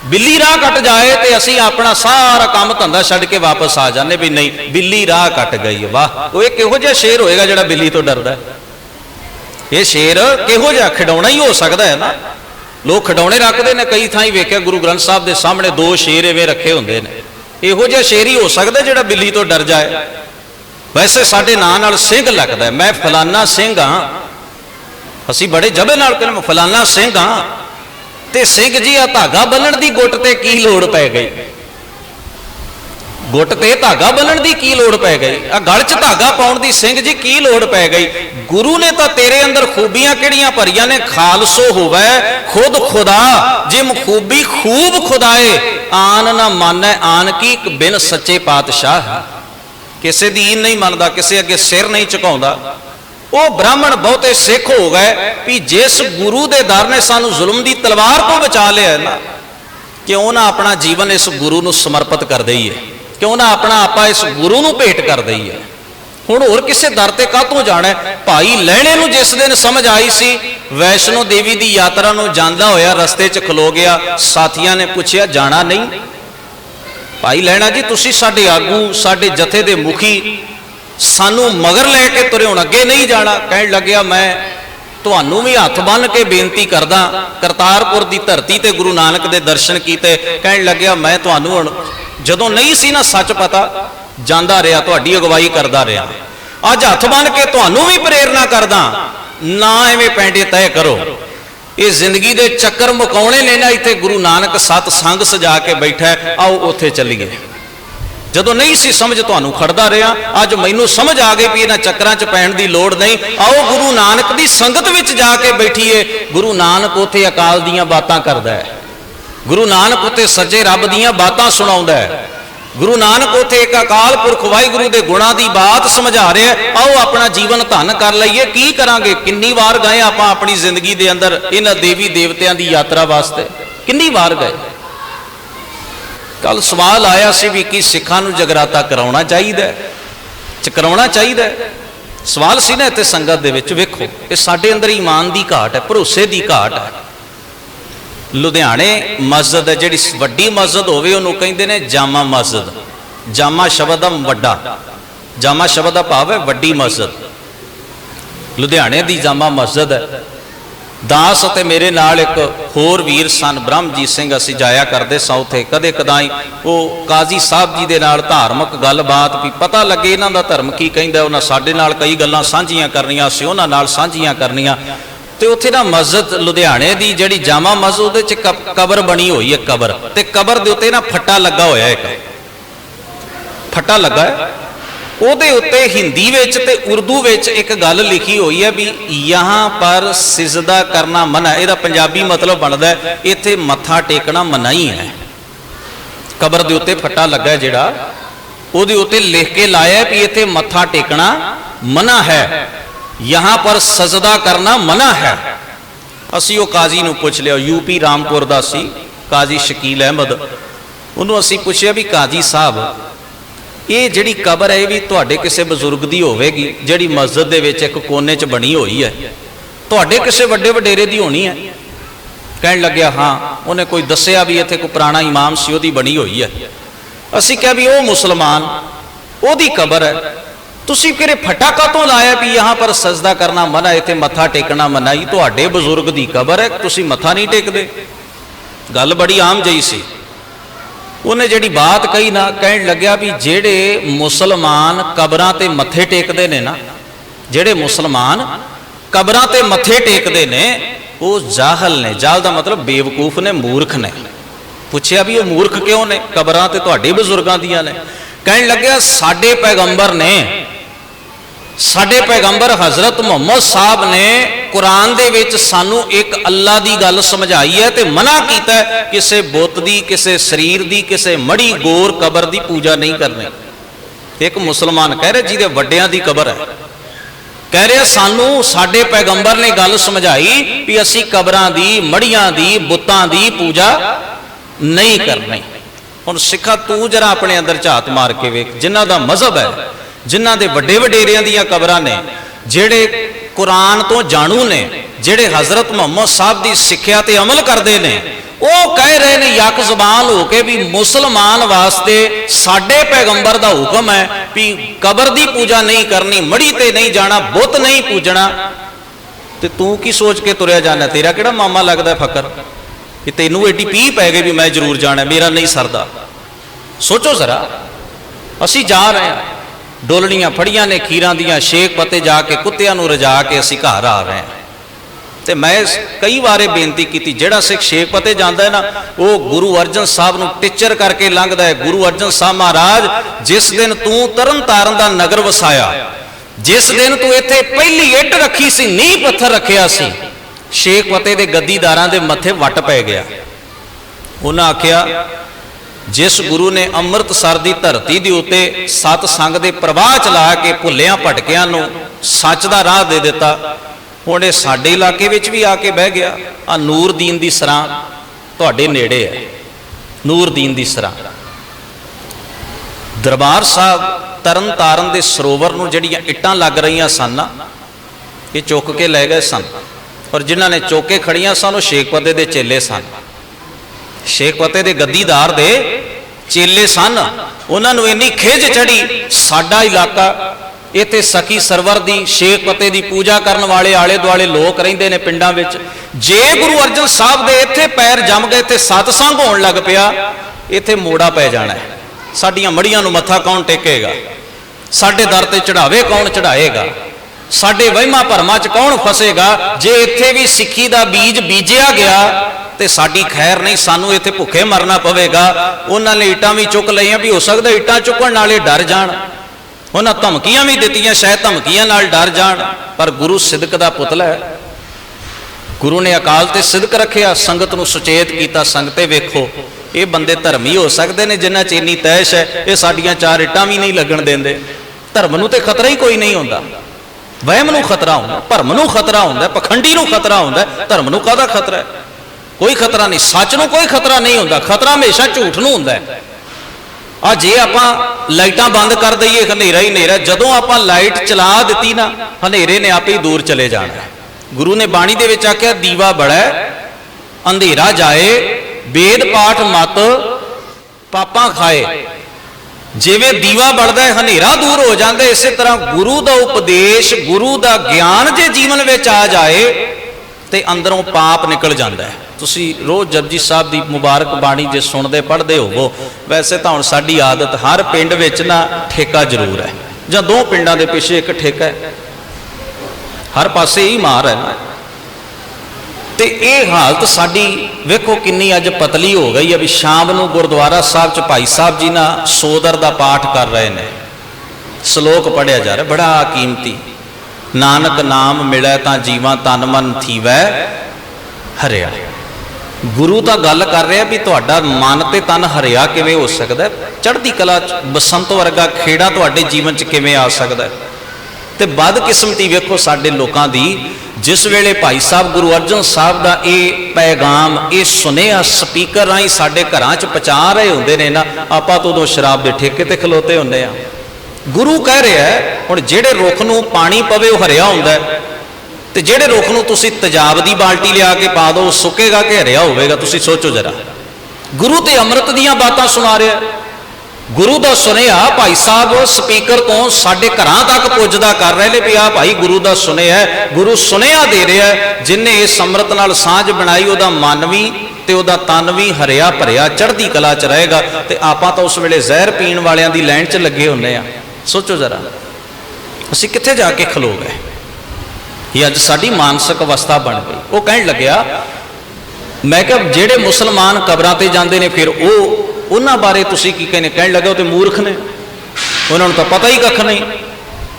बिल्ली राह कट जाए तो असी अपना सारा काम धंधा छड्ड के वापस आ जाने भी नहीं, बिल्ली राह कट गई। वाह, वो एक किहो जिहा शेर होएगा जिहड़ा बिल्ली तो डरदा है। ये शेर किहो जिहा खिडौना ही हो सकता है ना। लोग खिडौने रखते हैं, कई थाई वेख्या गुरु ग्रंथ साहब के सामने 2 शेर इवें रखे होंदे ने, इहो जिहा शेर ही हो सकता जिहड़ा बिल्ली तो डर जाए। वैसे साडे नां नाल सिंह लगदा है, मैं फलाना सिंह हाँ, असी बड़े जबे नाल कहने फलाना सिंह हाँ, ते सिंह जी आ धागा बन्नण दी गुट ते की लोड़ पै गई, गुट ते धागा बन्नण दी की लोड़ पै गई, आ गल च धागा पाउण दी सिंह जी की लोड़ पै गई। गुरु ने तो तेरे अंदर खूबियां किहड़ियां भरियां ने, खालसो होवे खुद खुदा जिम खूबी खूब खुदाए, आन ना मानै आन की बिन सच्चे पातशाह। किसे दी ईन नहीं मनदा, किसे अगे सिर नहीं झुकाउंदा। वो ब्राह्मण बहुते सिख हो गए भी जिस गुरु दे दर ने सानू जुल्म दी तलवार तो बचा लिया ना, क्यों ना अपना जीवन इस गुरु नू समर्पित कर दईए, क्यों ना अपना आपा इस गुरु नू भेंट कर दईए। हुण होर किसे दर ते काहतों जाना है। भाई लहणे नू जिस दिन समझ आई सी, वैष्णो देवी दी यात्रा नू जांदा होया रस्ते च खलो गया, साथियां ने पूछया जाना नहीं? भाई लहणा जी तुसी साडे आगू, साडे जथे दे मुखी, सानू मगर लैके तुरे हुण अगे नहीं जाना। कहण लग्या मैं तुहानू भी हथ बन के बेनती करदा, करतारपुर दी धरती ते गुरु नानक दे दर्शन कीते। कहण लग्या मैं तुहानू हुण जदों नहीं सी ना सच पता, जांदा रहा तुहाडी अगवाई करदा रहा, अज हथ बन के तुहानू भी प्रेरणा करदा, ना एवें पैंडे तय करो। ये जिंदगी दे चक्कर मुकाउणे ने ना, इत्थे गुरु नानक सतसंग सजा के बैठा है, आओ उत्थे चलीए। जदों नहीं सी समझ तुहानू खड़दा रहा, अज मैनू समझ आ गई भी इन्हां चक्करां च पैण दी लोड़ नहीं, आओ गुरु नानक दी संगत विच जाके बैठीए। गुरु नानक उत्थे अकाल दीयां बातां करदा है, गुरु नानक उत्थे सच्चे रब दीयां बातां सुणाउंदा है, गुरु नानक उत्थे एक अकाल पुरख वाहिगुरु दे गुणां दी बात समझा रहा है। आओ अपना जीवन धन कर लईए। की करांगे? किन्नी वार गए आपां अपनी जिंदगी दे अंदर इन्हां देवी देवतियां दी यात्रा वास्ते, किन्नी वार गए। कल सवाल आया सी भी कि सिखां नूं जगराता कराउणा चाहीदा है, कराउणा चाहीदा है, सवाल सी ना इत्थे संगत दे विच। वेखो ये साडे अंदर ईमान दी घाट है, भरोसे दी घाट है। लुधियाने मस्जिद है जिहड़ी वड्डी मस्जिद होवे उहनूं कहिंदे ने जामा मस्जिद। जामा शब्द दा वड्डा, जामा शब्द दा भाव है वड्डी मस्जिद। लुधियाने दी जामा मस्जिद है। दास अते मेरे नाल एक होर वीर सन ब्रह्मजीत सिंह, असीं जाया करदे सां उत्थे कदे कदाई। वो काजी साहब जी दे नाल धार्मिक गलबात भी पता लगे इन्हां दा धर्म की कहिंदा, उन्हां साडे नाल कई गल्लां साਂਝੀਆਂ करनियां, असीं उन्हां नाल साਂਝੀਆਂ करनियां। तो उत्थे ना मस्जिद लुधियाने दी जिहड़ी जामा मस्जिद उहदे च कबर बनी हुई है, कबर ते कबर दे उत्ते ना फट्टा लगा होया, एक फट्टा लगा है उहदे उत्ते हिंदी विच ते उर्दू विच एक गल लिखी हुई है भी यहाँ पर सिजदा करना मना। इहदा पंजाबी मतलब बनदा है इत्थे मत्था टेकना मनाही है। कबर दे उत्ते फट्टा लगा है जिहड़ा उहदे उत्ते लिख के लाया भी इत्थे मत्था टेकना मना है, यहाँ पर सजदा करना मना है। असी वो काजी नूं पुछ लिया, यूपी रामपुर दा सी काजी शकील अहमद। उन्होंने असी पूछया भी काजी साहब ये जिहड़ी कबर है ये भी तुहाडे किसे बजुर्ग दी होवेगी जिहड़ी मस्जिद दे विच एक कोने च बनी हुई है, तुहाडे किसे वड्डे वडेरे दी होनी है? कहण लग्या हाँ, उन्हें कोई दस्सिया भी इत्थे कोई पुराना इमाम सी उहदी बनी हुई है। असी कहा भी वो मुसलमान उहदी कबर है, तुसी फिर फटा कातों लाया भी यहाँ पर सजदा करना मना, इत्थे मत्था टेकना मना ही? तुहाडे बजुर्ग दी कबर है, तुसी मत्था नहीं टेकदे? गल बड़ी आम जही सी। उन्हें जिहड़ी बात कही ना, कहण लग्या भी जेड़े मुसलमान कबरां ते मत्थे टेकदे ने ना, जेड़े मुसलमान कबरां ते मत्थे टेकदे ने वो जाहल ने। जाहल दा मतलब बेवकूफ ने, मूर्ख ने। पुछया भी वो मूर्ख क्यों ने? कबरां ते तुहाडे बजुर्गां दियां ने। कहण लग्या साडे पैगंबर ने, साडे पैगंबर हजरत मुहम्मद साहब ने कुरान दे विच सानू एक अल्लाह दी गल समझाई है ते मना कीता है किसे बुत दी, किसे शरीर दी, किसे मड़ी गोर कबर दी पूजा नहीं करनी। एक मुसलमान कह रहे जिहदे वड्डियां दी कबर है, कह रहे सानू साडे पैगंबर ने गल समझाई भी असी कबरां दी मड़ियां दी बुतां दी पूजा नहीं करनी। हुण सिखा तू जरा अपने अंदर झात मार के वेख, जिन्हां दा मजहब है, जिन्हां दे वड्डे वडेरियां दीयां कबरां ने, जेड़े कुरान तो जाणू ने, जेड़े हजरत मुहम्मद साहब की सिक्ख्या ते अमल करते हैं, वो कह रहे हैं यक जबान होके भी मुसलमान वास्ते साडे पैगंबर का हुक्म है भी कबर की पूजा नहीं करनी, मड़ी ते नहीं जाना, बुत नहीं पूजना। तो तू की सोच के तुरया जाना? तेरा किहड़ा मामा लगता फकर कि तेनू एडी पी पै गई भी मैं जरूर जाना, मेरा नहीं सरदा। सोचो जरा, असी जा रहे हैं, डोलनियां फड़ियां ने खीरां दियां, शेख पते जाके कुत्तियां नूं रजा के असी घर आ रहे हैं। तो मैं कई बार बेनती की, जिहड़ा सिख शेख पते जाता है ना, वो गुरु अर्जन साहब नूं टिचर करके लंघदा है। गुरु अर्जन साहब महाराज, जिस दिन तू तरन तारन दा नगर वसाया, जिस दिन तू इत्थे पहली इट रखी सी, नींह पत्थर रखिया सी, शेख पते दे गद्दीदारां दे मत्थे वट पै गया। उन्हां आखिया जिस गुरु ने अमृतसर की धरती के उत्ते सतसंग के प्रवाह चला के भुलिया भटकिया नूं सच का राह दे दिता, हुण इह साडे इलाके विच भी आके बह गया। आ नूर दीन दी सरां तुहाडे नेड़े है, नूर दीन दी सरां। दरबार साहब तरन तारन दे सरोवर नूं जिहड़ियां इट्टां लग रही सन, ये चुक के लै गए सन, और जिन्हां ने चुक के खड़ियां सन वो शेख पते दे चेले सन, शेख पते दे गद्दीदार दे चेले सन। उन्होंने इन्नी खिज चढ़ी, साडा इलाका इत्थे सखी सरवर दी शेख पते दी पूजा करने वाले आले दुआले लोग रहिंदे ने पिंडां विच, जे गुरु अर्जन साहब दे इत्थे पैर जम गए ते सतसंग होण लग पिया, इत्थे मोड़ा पै जाना है। साडियां मड़ियां नूं मत्था कौन टेकेगा? साडे दर ते चढ़ावे कौन चढ़ाएगा? साडे वहिमां भरमां च कौन फसेगा? जे इत्थे भी सिੱਖੀ दा बीज बीजिया गया तो साडी खैर नहीं, सानू इत्थे भुखे मरना पवेगा। उन्होंने इट्टां भी चुक लईआं, भी हो सकदा इट्टां चुकण नाले डर जाण, उन्हां धमकियां भी दित्तियां, शायद धमकियां नाल डर जाण। पर गुरु सिदक दा पुतला है, गुरु ने अकाल ते सिदक रखिया, संगत नूं सुचेत कीता, संगते वेखो ये बंदे धर्मी हो सकते हैं जिन्हां च इन्नी तैश है, ये साडियां चार इट्टां भी नहीं लगण देंदे। धर्म नूं ते खतरा ही कोई नहीं हुंदा, वहम नूं खतरा हुंदा, भरम नूं खतरा हुंदा, पखंडी नूं खतरा हुंदा, धर्म नूं काहदा खतरा है? कोई खतरा नहीं। सच नूं कोई खतरा नहीं हुंदा, खतरा हमेशा झूठ नूं हुंदा है। आ जे आपां लाइटां बंद कर दईए, हनेरा ही हनेरा, जदों आपां लाइट चला दित्ती ना, हनेरे ने आपे ही दूर चले जाना। गुरु ने बाणी दे विच आख्या दीवा बड़ा अंधेरा जाए, वेद पाठ मत पापां खाए। जिवें दीवा बढ़दा है हनेरा दूर हो जाता है, इस तरह गुरु का उपदेश, गुरु का ज्ञान जे जीवन में आ जाए तो अंदरों पाप निकल जाता है। तुसी रोज़ जपजी साहब की मुबारक बाणी जे सुनते पढ़ते होवो, वैसे तो हुण साडी आदत हर पिंड विच ना ठेका जरूर है, जां दो पिंडां दे पिछे एक ठेका है, हर पासे ही मार है ना। तो ये हालत साडी वेखो किन्नी अज पतली हो गई है भी शाम नूं गुरुद्वारा साहब च भाई साहब जी ना सोदर का पाठ कर रहे हैं, सलोक पढ़िया जा रहा बड़ा कीमती, नानक नाम मिले तां जीवां तन मन थीवै हरिया। गुरु तो गल कर रहा भी तुहाडा मन ते तन हरिया किवें हो सकदा है, चढ़दी कला बसंत वर्गा खेड़ा तुहाडे जीवन च किवें आ सकदा है। तो बदकिस्मती वेखो साडे लोकां दी, जिस वेले भाई साहब गुरु अर्जन साहब का ये पैगाम, ये सुनेहा स्पीकर राही साडे घरां च पहुँचा रहे होंदे ने ना, आपां तो उदों शराब के ठेके ते खलोते हुंदे आ। गुरु कह रहा है हुण जिहड़े रुख नूं पानी पवे वो हरिया हुंदा है, ते जिहड़े रुख नूं तुसीं तेजाब दी बाल्टी लिया के पा दो सुकेगा कि हरिया होवेगा? तुसीं सोचो जरा। गुरु ते अमृत दीयां बातां सुना रहा है, गुरु का सुनेहा भाई साहब स्पीकर तो साडे घरां तक पुजदा कर रहे हैं भी आ भाई गुरु का सुनेहा, गुरु सुनेहा दे रहा है। जिन्हें इस अमृत नाल सांझ बनाई उहदा मन भी ते उहदा तन भी हरिया भरिया चढ़दी कला च रहेगा। ते आपां तां उस वेले जहर पीण वालियां दी लाइन च लगे हुंदे आ। सोचो जरा असीं कित्थे जाके खलो गए? ये अज साडी मानसिक अवस्था बन गई। वो कहण लग्या, मैं क्या जेड़े मुसलमान कबरां ते जांदे ने फिर वो उन्हां बारे तुसीं की कहने? कहण लगे तो मूर्ख ने, उन्होंने तो पता ही कख नहीं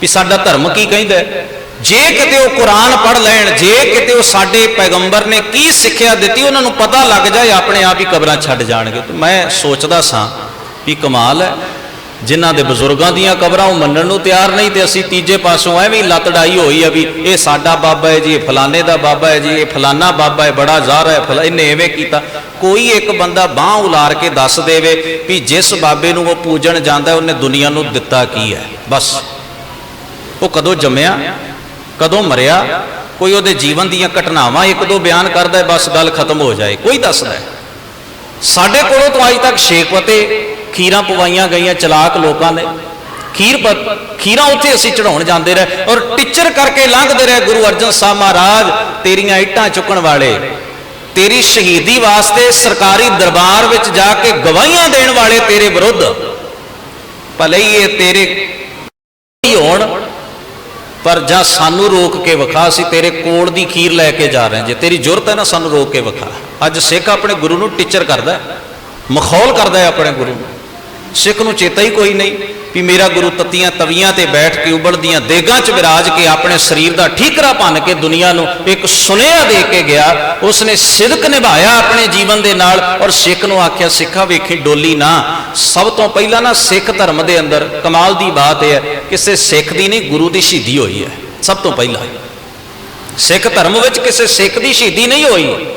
भी साडा धर्म की कहंदा है। जे किते वो कुरान पढ़ लैण, जे किते वो साडे पैगंबर ने की सिक्ख्या दित्ती उन्होंने पता लग जाए, अपने आप ही कबरां छड्ड जाणगे। तो मैं सोचदा सां भी कमाल है, जिन्हां दे बुजुर्गां दीयां कबरां वो मनण नूं तैयार नहीं, तो असीं तीजे पासों एवें लत डाई होई है भी ये साडा बाबा है जी, ये फलाने दा बाबा है जी, ये फलाना बाबा है, बड़ा ज़ाहरा है, इन्हें एवें कीता। कोई एक बंदा बांह उलार के दस देवे भी जिस बाबे नूं वो पूजण जांदा उन्हें दुनिया नूं दिता की है। बस वो कदों जम्मिया, कदों मरिया, कोई उहदे जीवन दीयां घटनावां एक दो बयान करदा है, बस गल खत्म हो जाए। कोई दसदा है साडे कोलों तो अज तक शेकवते खीरां पवाइयां गईयां चलाक लोगों ने, खीरां उत्थे असीं चढ़ाउण जांदे रहे और टिचर करके लंघदे रहे। गुरु अर्जन साहब महाराज तेरियां इट्टां चुकण वाले, तेरी शहीदी वास्ते सरकारी दरबार विच जाके गवाहियां देण वाले तेरे विरुद्ध, भले ही ये तेरे होण पर जा सानू रोक के विखा, असीं तेरे कोल दी खीर लैके जा रहे हैं, जे तेरी जुरत है ना सानू रोक के विखा। अज सिख अपने गुरु नूं टिचर करदा है, मखौल करदा है अपने गुरु नूं। सिख नूं चेता ही कोई नहीं भी मेरा गुरु तत्तियां तवियां ते बैठ के उबलदियां देगां च विराज के अपने शरीर का ठीकरा भन के दुनिया नूं एक सुनेहा दे के गया। उसने सिदक निभाया अपने जीवन दे नाल और सिख नूं आख्या सिखा वेखी डोली ना। सब तो पहला ना सिख धर्म दे अंदर कमाल दी बात है किसी सिख दी नहीं गुरु दी शहीदी हुई है। सब तो पहला सिख धर्म विच किसी सिख दी शहीदी नहीं हुई।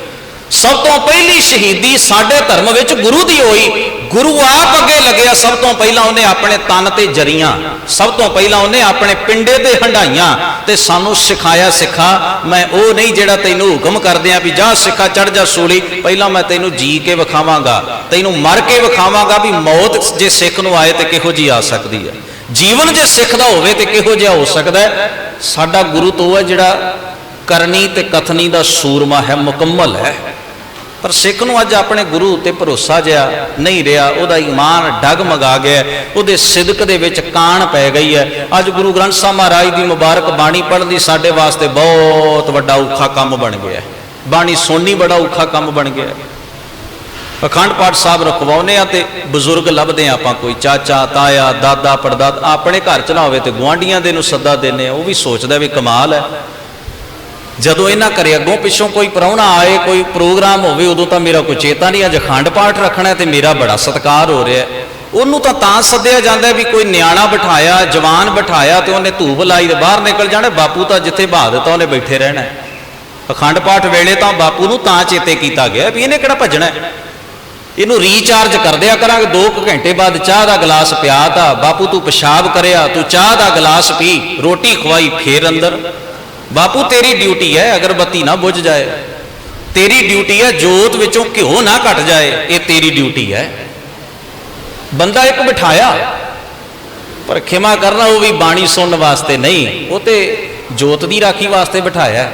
सब तो पहली शहीदी साडे धर्म विच गुरु दी हुई। गुरु आप अगे लग्या, सब तो पहला उन्हें अपने तन ते जरियां, सब तो पहला उन्हें अपने पिंडे ते हंडाइयां ते सानू सिखाया सिखा मैं वो नहीं जेड़ा तैनू हुक्म कर दिया भी जा सिखा चढ़ जा सूली, पहला मैं तैनू जी के विखावांगा, तैनू मर के विखावांगा भी मौत जे सिख नूं आए ते किहो जी आ सकदी है, जीवन जे सिख दा होवे ते किहो जिहा हो सकदा है। साडा गुरु तो है जिहड़ा करनी ते कथनी दा सूरमा है, मुकम्मल है। पर सिख नूं अज अपने गुरु ते भरोसा जिहा नहीं रहा, उहदा ईमान डगमगा गया, उहदे सिदक दे विच कान पै गई है। अज गुरु ग्रंथ साहब महाराज की मुबारक बाणी पढ़नी साडे वास्ते बहुत वड्डा औखा काम बन गया है। बाणी सुननी बड़ा औखा काम बन गया है। अखंड पाठ साहब रखवाउने आ ते बजुर्ग लभदे आपां, कोई चाचा ताया दादा पड़दादा, अपने घर च ना होवे ते गुआंढियां दे नूं सद्दा देने, वो भी सोचदा भी कमाल है। जदों इन्हां घरे अगों पिछों कोई प्राहुणा आए, कोई प्रोग्राम होवे, उदों तां मेरा कोई चेता नहीं अज अखंड पाठ रखना है ते मेरा बड़ा सत्कार हो रहा है। उन्होंने तो तां सद्दिया जाता है भी कोई न्याणा बिठाया जवान बिठाया तो उन्हें धूप लाई तो बाहर निकल जाना, बापू तो जिथे बहा दिता उन्हें बैठे रहना है। अखंड पाठ वेले तो बापू नूं तां चेते किया गया भी इन्हें किहड़ा भजना है, इनू रीचार्ज कर दिया करांगे। 2 घंटे बाद चाह का गिलास पिया था, बापू तू पेशाब करिया, तू चाह का गिलास पी, रोटी खवाई, फिर अंदर। बापू तेरी ड्यूटी है अगरबत्ती ना बुझ जाए, तेरी ड्यूटी है जोत विचों घ्यो ना घट जाए, ये तेरी ड्यूटी है। बंदा एक बिठाया पर खिमा करना वो भी बाणी सुनने वास्ते नहीं, वो तो जोत की राखी वास्ते बिठाया।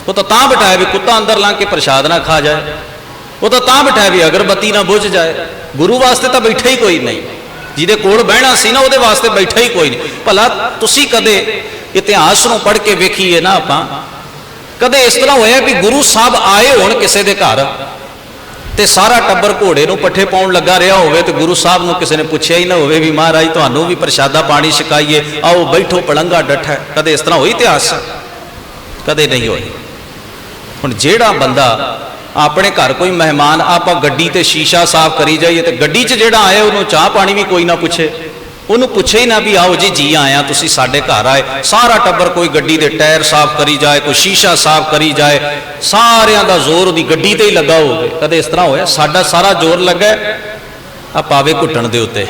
वो तो तां बिठाया भी कुत्ता अंदर लंघ के प्रसाद ना खा जाए, वो तो तां बिठाया भी अगरबत्ती ना बुझ जाए। गुरु वास्ते तो बैठा ही कोई नहीं, जिहदे कोल बहना सी ना उहदे वास्ते बैठा ही कोई नहीं। भला तुसी कदे इतिहास नूं पढ़ के वेखीए ना, आपां कदे इस तरह होया भी गुरु साहब आए होण किसी दे घर ते सारा टब्बर घोड़े नूं पट्ठे पाउण लगा रहा होवे ते गुरु साहब नूं किसी ने पुछया ही ना होवे भी महाराज तुहानूं भी प्रशादा पानी छकाईए, आओ बैठो पलंगा डठा। कदे इस तरह होई इतिहास? कदे नहीं होई। हुण जिहड़ा बंदा अपने घर कोई मेहमान आपां गड्डी ते शीशा साफ करी जाइए तो गड्डी च जिहड़ा आए उन्होंने चाह पानी भी कोई ना पुछे, उन्होंने पुछे ही ना भी आओ जी आया तुसी साडे घर आए। सारा टब्बर कोई गड्डी दे टायर साफ करी जाए, कोई शीशा साफ करी जाए, सारियां दा जोर दी गड्डी ते ही लगा होवे। कदे इस तरह होया? साडा सारा जोर लगा आ पावे घुटन दे उत्ते,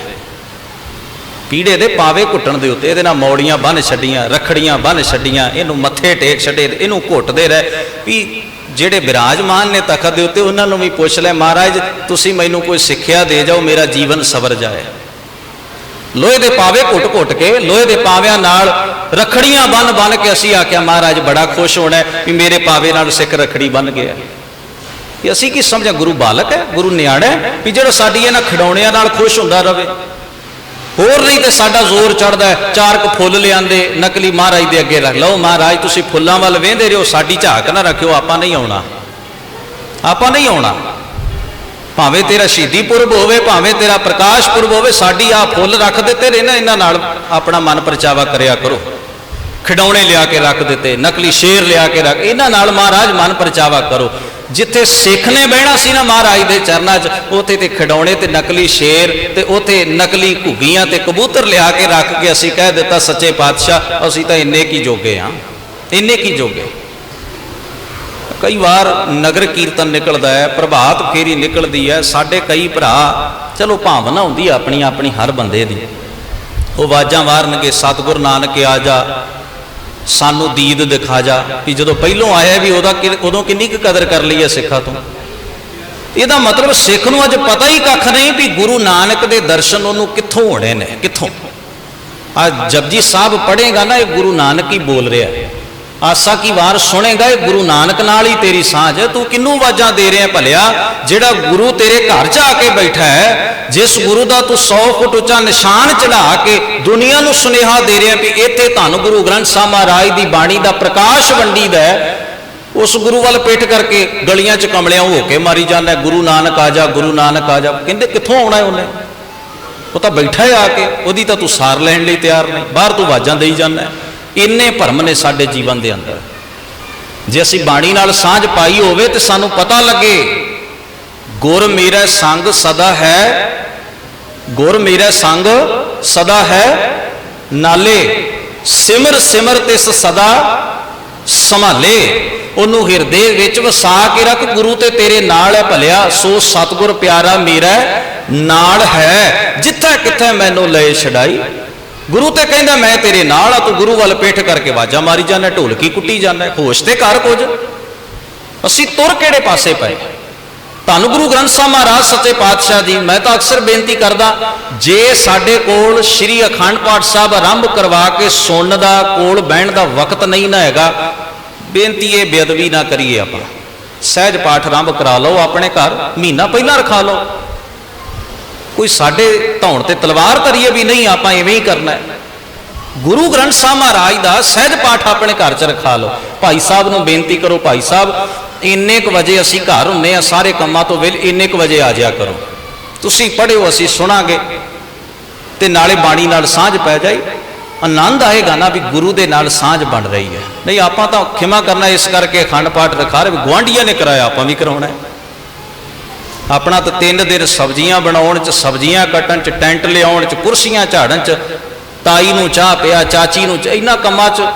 पीढ़े दे पावे घुटन दे उत्ते, इहदे नाल मौड़ियां बन छड्डियां, रखड़ियां बन छड्डियां, इहनूं मत्थे टेक छड्डे, इहनूं घुटदे रहे भी ਜਿਹੜੇ विराजमान ने तखत ਦੇ ਉੱਤੇ ਉਹਨਾਂ ਨੂੰ भी पुछ ਲੈ महाराज तुसी मैनू कोई सिक्ख्या दे जाओ मेरा जीवन सवर जाए। लोहे के पावे घुट घुट के लोहे के पावियां नाल रखड़ियां बन बन के असी आख्या महाराज बड़ा खुश होना है भी मेरे पावे नाल सिख रखड़ी बन गया। ये असी की समझा गुरु बालक है, गुरु न्याणा है भी जो साडी इन्हां खिडौणियां नाल खुश हुंदा रहे। होर नहीं तो साडा जोर चढ़ता है, 4 क फुल लियाते नकली महाराज के अगे रख लो, महाराज तुसी फुल्लां वल वेंदे रहो, साडी झाक ना रखियो, आपां नहीं आउणा, आपां नहीं आउणा। भावें तेरा शहीदी पुरब होवे, भावें तेरा प्रकाश पुरब होवे, साडी आ फुल रख दिते रहना, इन्हां नाल अपना मन परचावा करिया करो। खिडौणे लिया के रख दिते, नकली शेर लिया के रख, इन्हां नाल महाराज मन परचावा करो। जिथे सिख ने बहना सी ना महाराज के चरणों च, उत्थे ते खिडौने ते नकली शेर ते उत्थे नकली घुग्गियां ते कबूतर लिया के रख के असी कह दिता सच्चे पातशाह असी तो इन्ने की जोगे हाँ, इन्ने की जोगे। कई बार नगर कीर्तन निकलता है, प्रभात फेरी निकलती है, साढ़े कई भरा चलो भावना होंगी अपनी अपनी हर बंदे दी, वो आवाज़ां मारनगे सतगुर नानक आ जा, सानू दीद दिखा जा, भी जो पहलों आया भी उदों किन्नी क कदर कर ली है सिखा तो। यदा मतलब सिख नूं अज पता ही कख नहीं भी गुरु नानक के दर्शन उन्होंने कित्थों होने ने, कित्थों। आज जपजी साहब पढ़ेगा ना, ये गुरु नानक ही बोल रहा है, आसा की वार सुनेगा ये गुरु नानक नाल ही तेरी सांझ है। तू किनू आवाज़ां दे रहा भलिया, जिहड़ा गुरु तेरे घर जाके बैठा है, जिस गुरु का तू 100 फुट उच्चा निशान चढ़ा के दुनिया नूं सुनेहा दे रहा भी इत्थे धन गुरु ग्रंथ साहिब महाराज की बाणी का प्रकाश वंडीदा है, उस गुरु वाल पिठ करके गलियां च कमलियां हो के मारी जाना गुरु नानक आ जा, गुरु नानक आ जा। कहंदे कित्थों आउणा है उन्हें, वो तो बैठा है आके, उहदी तां तू सार लैण लई तैयार नहीं, बाहर तू आवाज़ां देई जाना। इन्ने भरम ने साडे जीवन के अंदर, जे असी बाणी नाल सांझ पाई होवे ते सानू पता लगे गुर मेरा संग सदा है, गुर मेरा संग सदा है, नाले सिमर सिमर तिस सदा संभाले। उन्होंने हिरदे विच वसा के रख, गुरु ते तेरे नाल है भलिया, सो सतगुर प्यारा मेरा नाल है, जिथे किथे मैनू लए छड़ाई। गुरु ते कहंदा मैं तेरे नाल आ, तू गुरु वाल पिठ करके आवाज़ां मारी जाना, ढोलकी कुट्टी जाना, होश ते कर कुछ। असी तुर किहड़े पासे पए। धन गुरु ग्रंथ साहिब महाराज सच्चे पातशाह जी, मैं तो अक्सर बेनती करदा, जे साडे कोल श्री अखंड पाठ साहब आरंभ करवा के सुनने दा, कोल बहन दा वक्त नहीं ना हैगा, बेनती है बेअदबी ना करिए, आप सहज पाठ आरंभ करा लो, अपने घर महीना पहला रखा लो, कोई साडे धौण ते तलवार धरीए भी नहीं, आप इवें ही करना है। गुरु ग्रंथ साहिब महाराज का सहज पाठ अपने घर च रखा लो। भाई साहब नूं बेनती करो, भाई साहब इन्ने क वजे असी घर हुंदे आ, सारे कामां तो वेले इन्ने क वजे आ जाया करो, तुसीं पढ़िओ असी सुणांगे, ते नाले बाणी नाल सांझ पै जाए, आनंद आएगा ना भी गुरु दे नाल सांझ बन रही है। नहीं आपां तां खिमा करना इस करके अखंड पाठ रखा रहे, गुआंढियां ने कराया आपां भी कराउणा है। अपना तो 3 दिन सब्जियां बनाउण च, सब्जियां कट्टण च, टेंट लियाउण च, कुर्सियां झाड़न च, ताई नूं चाह पिया, चाची नूं इन्हां कम्मां च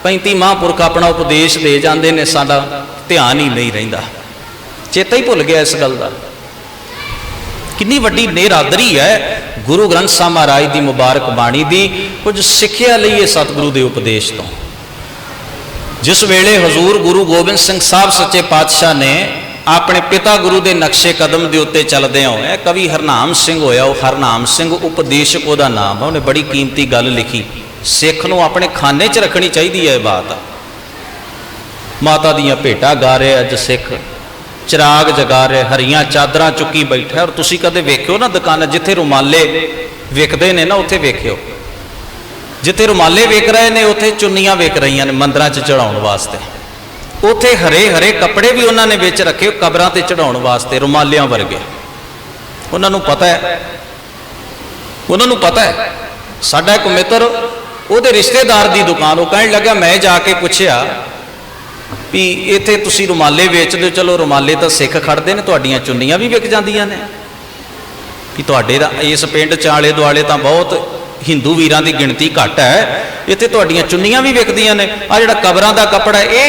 35 महापुरख अपना उपदेश दे जांदे ने, साडा ध्यान ही नहीं रहिंदा, चेता ही भुल गया इस गल दा। कितनी वड्डी निरादरी है गुरु ग्रंथ साहिब महाराज की मुबारक बाणी दी, कुछ सिक्ख्या लईए सतगुरु के उपदेश तो। जिस वेले हजूर गुरु गोबिंद सिंह साहब सच्चे पातशाह ने अपने पिता गुरु के नक्शे कदम के उत्ते चलदे होए, कवि हरनाम सिंह होया, वो हरनाम सिंह उपदेशक उहदा नाम है, उन्हें बड़ी कीमती गल लिखी, सिख नूं अपने खाने च रखनी चाहिए है बात। माता दियां भेटां गा रहे अज सिख, चिराग जगा रहे, हरियां चादरां चुकी बैठा, और तुसीं कदे वेखिओ ना दुकान जिथे रुमाले विकदे ने ना, उत्थे वेखिओ, जिथे रुमाले विक रहे ने उत्थे चुन्नियां विक रही ने मंदिरां च चढ़ाउण वास्ते, उत्थे हरे हरे कपड़े भी उन्होंने विच रखे कबरां ते चढ़ाउण वास्ते, रुमालियां वर्गे। उन्होंने पता है, उन्होंने पता है। साडा एक मित्र उहदे रिश्तेदार की दुकान, वो कहण लगा, मैं जाके पुछया भी इत्थे तुसीं रुमाले वेचदे हो, चलो रुमाले तो सिख खड़दे ने, तुहाडीआं चुन्नियां भी विक जांदियां ने, कि तुहाडे दा इस पिंड च आले दुआले तां बहुत हिंदू वीरां की गिणती घट है, इत्थे तुहाडीआं चुन्नियां भी विकदियां ने, आ जिहड़ा कबरां दा कपड़ा ये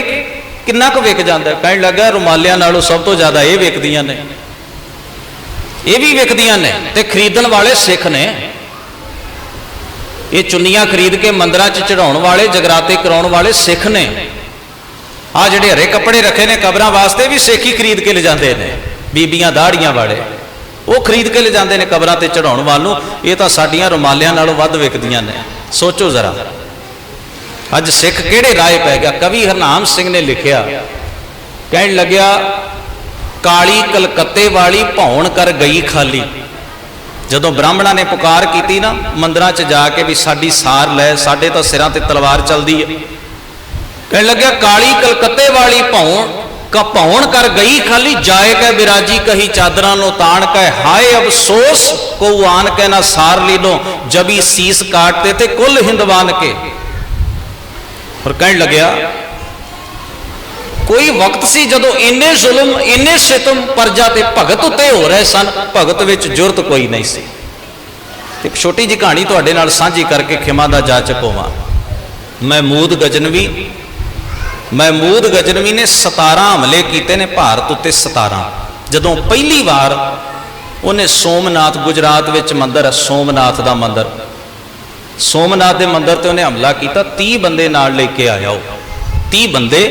किन्ना क विक जाता है। कहने लगा रुमालियां नालों सब तो ज़्यादा ये विकदियां ने, ये भी विकदियां ने, ते खरीदण वाले सिख ने। ये चुन्नियां खरीद के मंदिरां च चढ़ाउण वाले, जगराते कराउण वाले सिख ने। आ जिहड़े हरे कपड़े रखे ने कबरां वास्ते भी सिख ही खरीद के ले जाते हैं, बीबियां दाड़ियां वाले वो खरीद के ले जाते हैं कबरां ते चढ़ाउण वाल नूं। ये तां साडीआं रुमालियां नालों वध विकदियां ने। सोचो जरा अज सिख किहड़े राह पै गया। कवि हरनाम सिंह ने लिखिया, कहण लग्या, काली कलकत्ते वाली भौण कर गई खाली। जदों ब्राह्मणा ने पुकार की ना मंदिरां च जाके भी साडी सार लै, साडे तां सिरां ते तलवार चलदी है। कहण लग्या, काली कलकत्ते वाली भौण कर गई खाली, जाए कै बिराजी कही चादरां नो ताण कै, हाय अफसोस को आन के ना सार ली लो, जबी सीस काटते थे कुल हिंदवान के। और कहण लग्या, कोई वक्त सी जदों इन्ने जुल्म इन्ने सितम प्रजा ते भगत उत्ते हो रहे सन, भगत विच जुरत कोई नहीं सी। एक छोटी जी कहानी तुहाडे नाल साझी करके खिमा दा जाचक होवां। महमूद गजनवी ने 17 हमले किए ने भारत उत्ते। 17 जदों पहली बार उन्हें सोमनाथ, गुजरात विच मंदिर है सोमनाथ दा मंदिर, सोमनाथ के मंदिर ते उन्हें हमला किया। 30 बंदे नाल लेके आया, 30 बंदे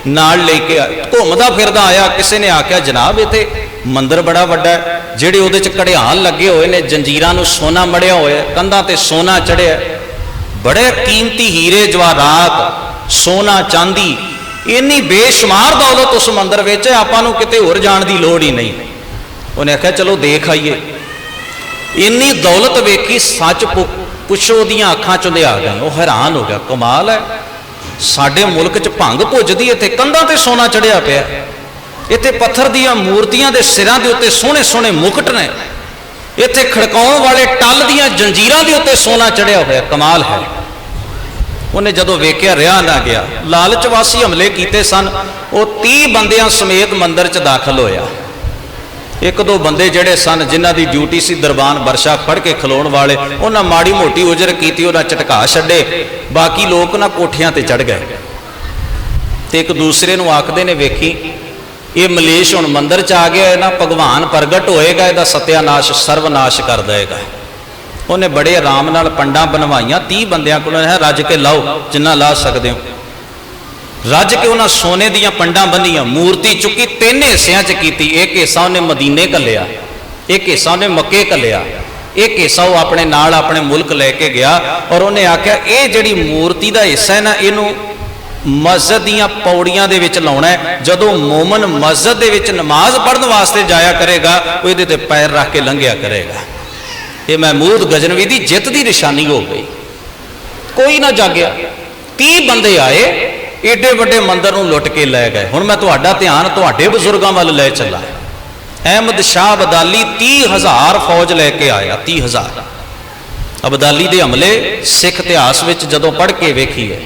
नाल लेके आया, घूमदा फिरदा आया। किसी ने आख्या जनाब इत्थे मंदिर बड़ा वड्डा है, जिहड़े उहदे च घड़ियाल लगे हुए ने, जंजीरां नूं सोना मड़िया होया, कंधां ते सोना चढ़िया, बड़े कीमती हीरे जवाहरात, सोना चांदी, इन्नी बेशुमार दौलत उस मंदिर विच है, आपां नूं किते होर जाण दी लोड़ ही नहीं। उन्हें आख्या चलो देख आइए। इन्नी दौलत वेखी, सच पुछो उहदियां अखां चों आ गई। वो हैरान हो गया, कमाल है, साडे मुल्क च भंग भुजदी, इत्थे कंधां ते सोना चढ़िया पिया, इत्थे पत्थर दीयां मूर्तियां दे सिरां दे उत्ते सोहणे सोहणे मुकट ने, इत्थे खड़काउण वाले टल दीयां जंजीरां दे उत्ते सोना चढ़िया होया, कमाल है। उन्हें जदों वेख्या रहा ना गया, लालच वासी हमले कीते सन। वो 30 बंदियां समेत मंदिर च दाखिल होया। एक दो बंदे जिहड़े सन जिन्हां दी ड्यूटी सी दरबान बरशा फड़ के खलोण वाले, उन्हां माड़ी मोटी उजर कीती, उन्हां झटका छड्डे, बाकी लोग ना कोठियां ते चढ़ गए। ते एक दूसरे नूं आखदे ने वेखी ये मलेश हुण मंदिर च आ गया, ना भगवान प्रगट होएगा, इहदा सत्यानाश सर्वनाश कर देगा। उन्हें बड़े आराम नाल पंडां बनवाइयां, 30 बंदियां कोल रज के लाओ जिन्ना ला सकदे हो। रज के उन्हें सोने दियां पंडां बनियां, मूर्ति चुकी 3 हिस्सियां च कीती। एक हिस्सा उन्हें मदीने घल्लिया, एक हिस्सा उन्हें मक्के घल्लिया, एक हिस्सा वो अपने नाल अपने मुल्क लैके गया। और उन्हें आख्या ये जिहड़ी मूर्ति का हिस्सा है ना, इनू मस्जिद दीयां पौड़ियां दे विच लाउणा है। जदों मोमन मस्जिद दे विच नमाज पढ़न वास्ते जाया करेगा, वो इहदे ते पैर रख के लंघिया करेगा। ये महमूद गजनवी की जित की निशानी हो गई। कोई ना जागया, 30 बंदे आए, एडे वड्डे मंदिर नूं लुट के लै गए। हुण मैं तुहाडा ध्यान तुहाडे बजुर्गां वल लै चला। अहमद शाह अब्दाली 30,000 फौज लैके आया, 30,000। अब्दाली दे हमले सिख इतिहास विच जदों पढ़ के वेखीए,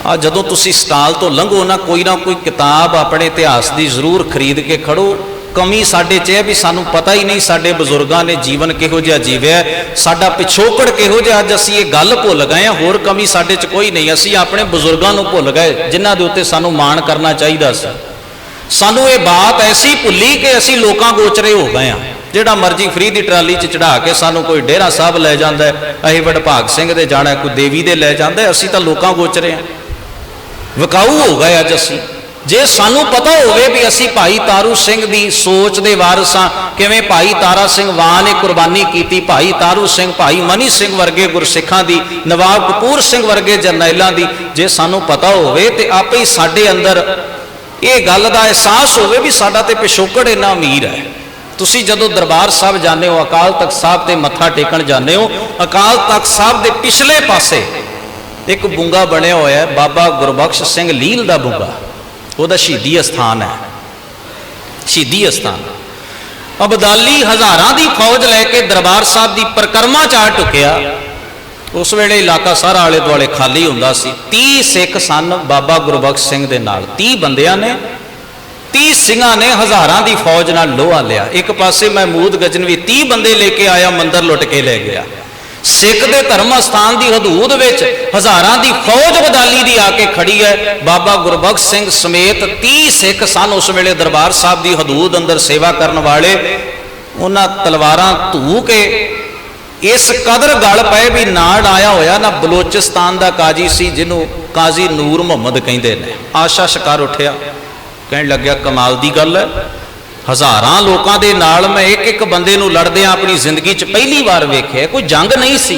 आ जदों तुसीं स्टाल तो लंघो ना कोई किताब अपने इतिहास की जरूर खरीद के खड़ो। कमी साडे च है भी सानू पता ही नहीं साडे बजुर्गां ने जीवन किहो जिहा जीविया, साडा पिछोकड़ किहो जिहा, अज असीं ये गल भुल गए। होर कमी साडे च कोई नहीं, असीं अपने बजुर्गां नूं भुल गए जिन्हां दे उत्ते सानू माण करना चाहिदा सी। सानू ये बात ऐसी भुली कि असीं लोकां गोचरे हो गए हैं। जिहड़ा मर्जी फ्री दी ट्राली च चढ़ा के सानू कोई डेरा साहब लै जांदा है, असीं वडभाग सिंह दे जाना, कोई देवी दे लै जांदा है, असीं तां लोकां गोचरे हैं, विकाऊ हो गए अज असीं। जे सानू पता होवे भी असी भाई तारू सिंह दी सोच दे वारिस हां, किवें भाई तारा सिंह वाह ने कुर्बानी की, भाई तारू सिंह, भाई मनी सिंह वर्गे गुरसिखां दी, नवाब कपूर सिंह वर्गे जरनैलां दी, जे सानू पता होवे ते आपे ही साडे अंदर ये गल दा एहसास होवे भी साडा ते पिछोकड़ इन्ना अमीर है। तुसी जदों दरबार साहब जाने हो, अकाल तख्त साहब ते मत्था टेकण जाने हो, अकाल तख्त साहब दे पिछले पासे एक बुंगा बनिया होया है, बाबा गुरबख्श सिंह लील दा बुंगा, वह शहीदी स्थान है, शहीदी स्थान। अब्दाली हज़ारां दी फौज लैके दरबार साहब की परिक्रमा चा टुकिया। उस वेले इलाका सारा आले दुआले खाली हुंदा सी। 30 सिख सन बाबा गुरबख्श सिंह दे नाल, 30 बंदियां ने, 30 सिंघां ने हज़ारां दी फौज नाल लोहा लिया। एक पासे महमूद गजनवी 30 बंदे लेके आया, मंदिर लुट के ले गया। सिख दे धर्म स्थान की हदूद विच हज़ारां दी फौज अब्दाली दी आके खड़ी है। बाबा गुरबख्श सिंह समेत 30 सिख सन उस वेले दरबार साहब की हदूद अंदर सेवा करने वाले। उन्हां तलवारां धू के इस कदर गल पे भी नाड़ आया होया ना, बलोचिस्तान का काजी सी जिन्हों काजी नूर मुहम्मद कहते हैं। आशा शिकार उठिया, कहने लग्या कमाल की गल है, हज़ारां लोगों के नाल मैं एक एक बंदे नूं लड़दे अपनी जिंदगी च पहली बार वेख्या। कोई जंग नहीं सी,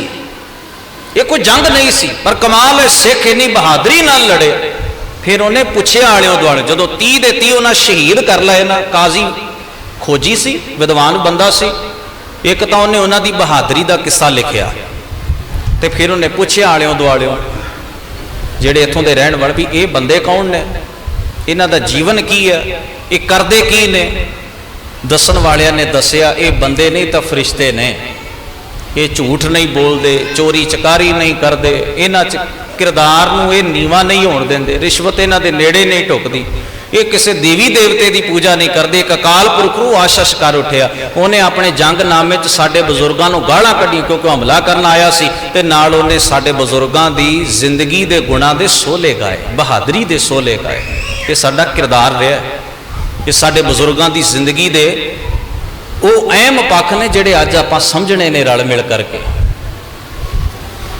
ये कोई जंग नहीं सी, पर कमाल है सिख इन्नी बहादरी नाल लड़े। फिर उन्हें पुछया आलियों दुआले, जदों 30 दे 30 उन्हें शहीद कर लए ना, काजी खोजी सी, विद्वान बंदा सी, एक तो उन्हें उन्होंने बहादरी का किस्सा लिखिया। तो फिर उन्हें पुछया आलियों दुआलियों जेडे इत्थों के रहने वाले भी ये बंदे कौन ने, इन्हां दा जीवन की है, ये करते की ने। दसन वालिया ने दसिया ये बंदे नहीं तो फरिश्ते ने, ये झूठ नहीं बोलते, चोरी चकारी नहीं करते, इन्हां च किरदार नूं ये नीवा नहीं होण देंदे, रिश्वत इन्हां दे नेड़े नहीं ढुकदी। ये किसी देवी देवते की पूजा नहीं करते। एक अकाल पुरख नूं आशीष कर उठिया, उन्हें अपने जंगनामे च साडे बजुर्गां नूं गालां कढी क्योंकि हमला करन आया सी, ते नाल उन्हें साडे बजुर्गां दी जिंदगी दे गुणां दे सोले गाए, बहादरी दे सोले गाए। ये साडा किरदार रहा, ये साडे बजुर्गां दी जिंदगी दे वो अहम पक्ष ने जिहड़े अज आपां समझने ने रल मिल करके।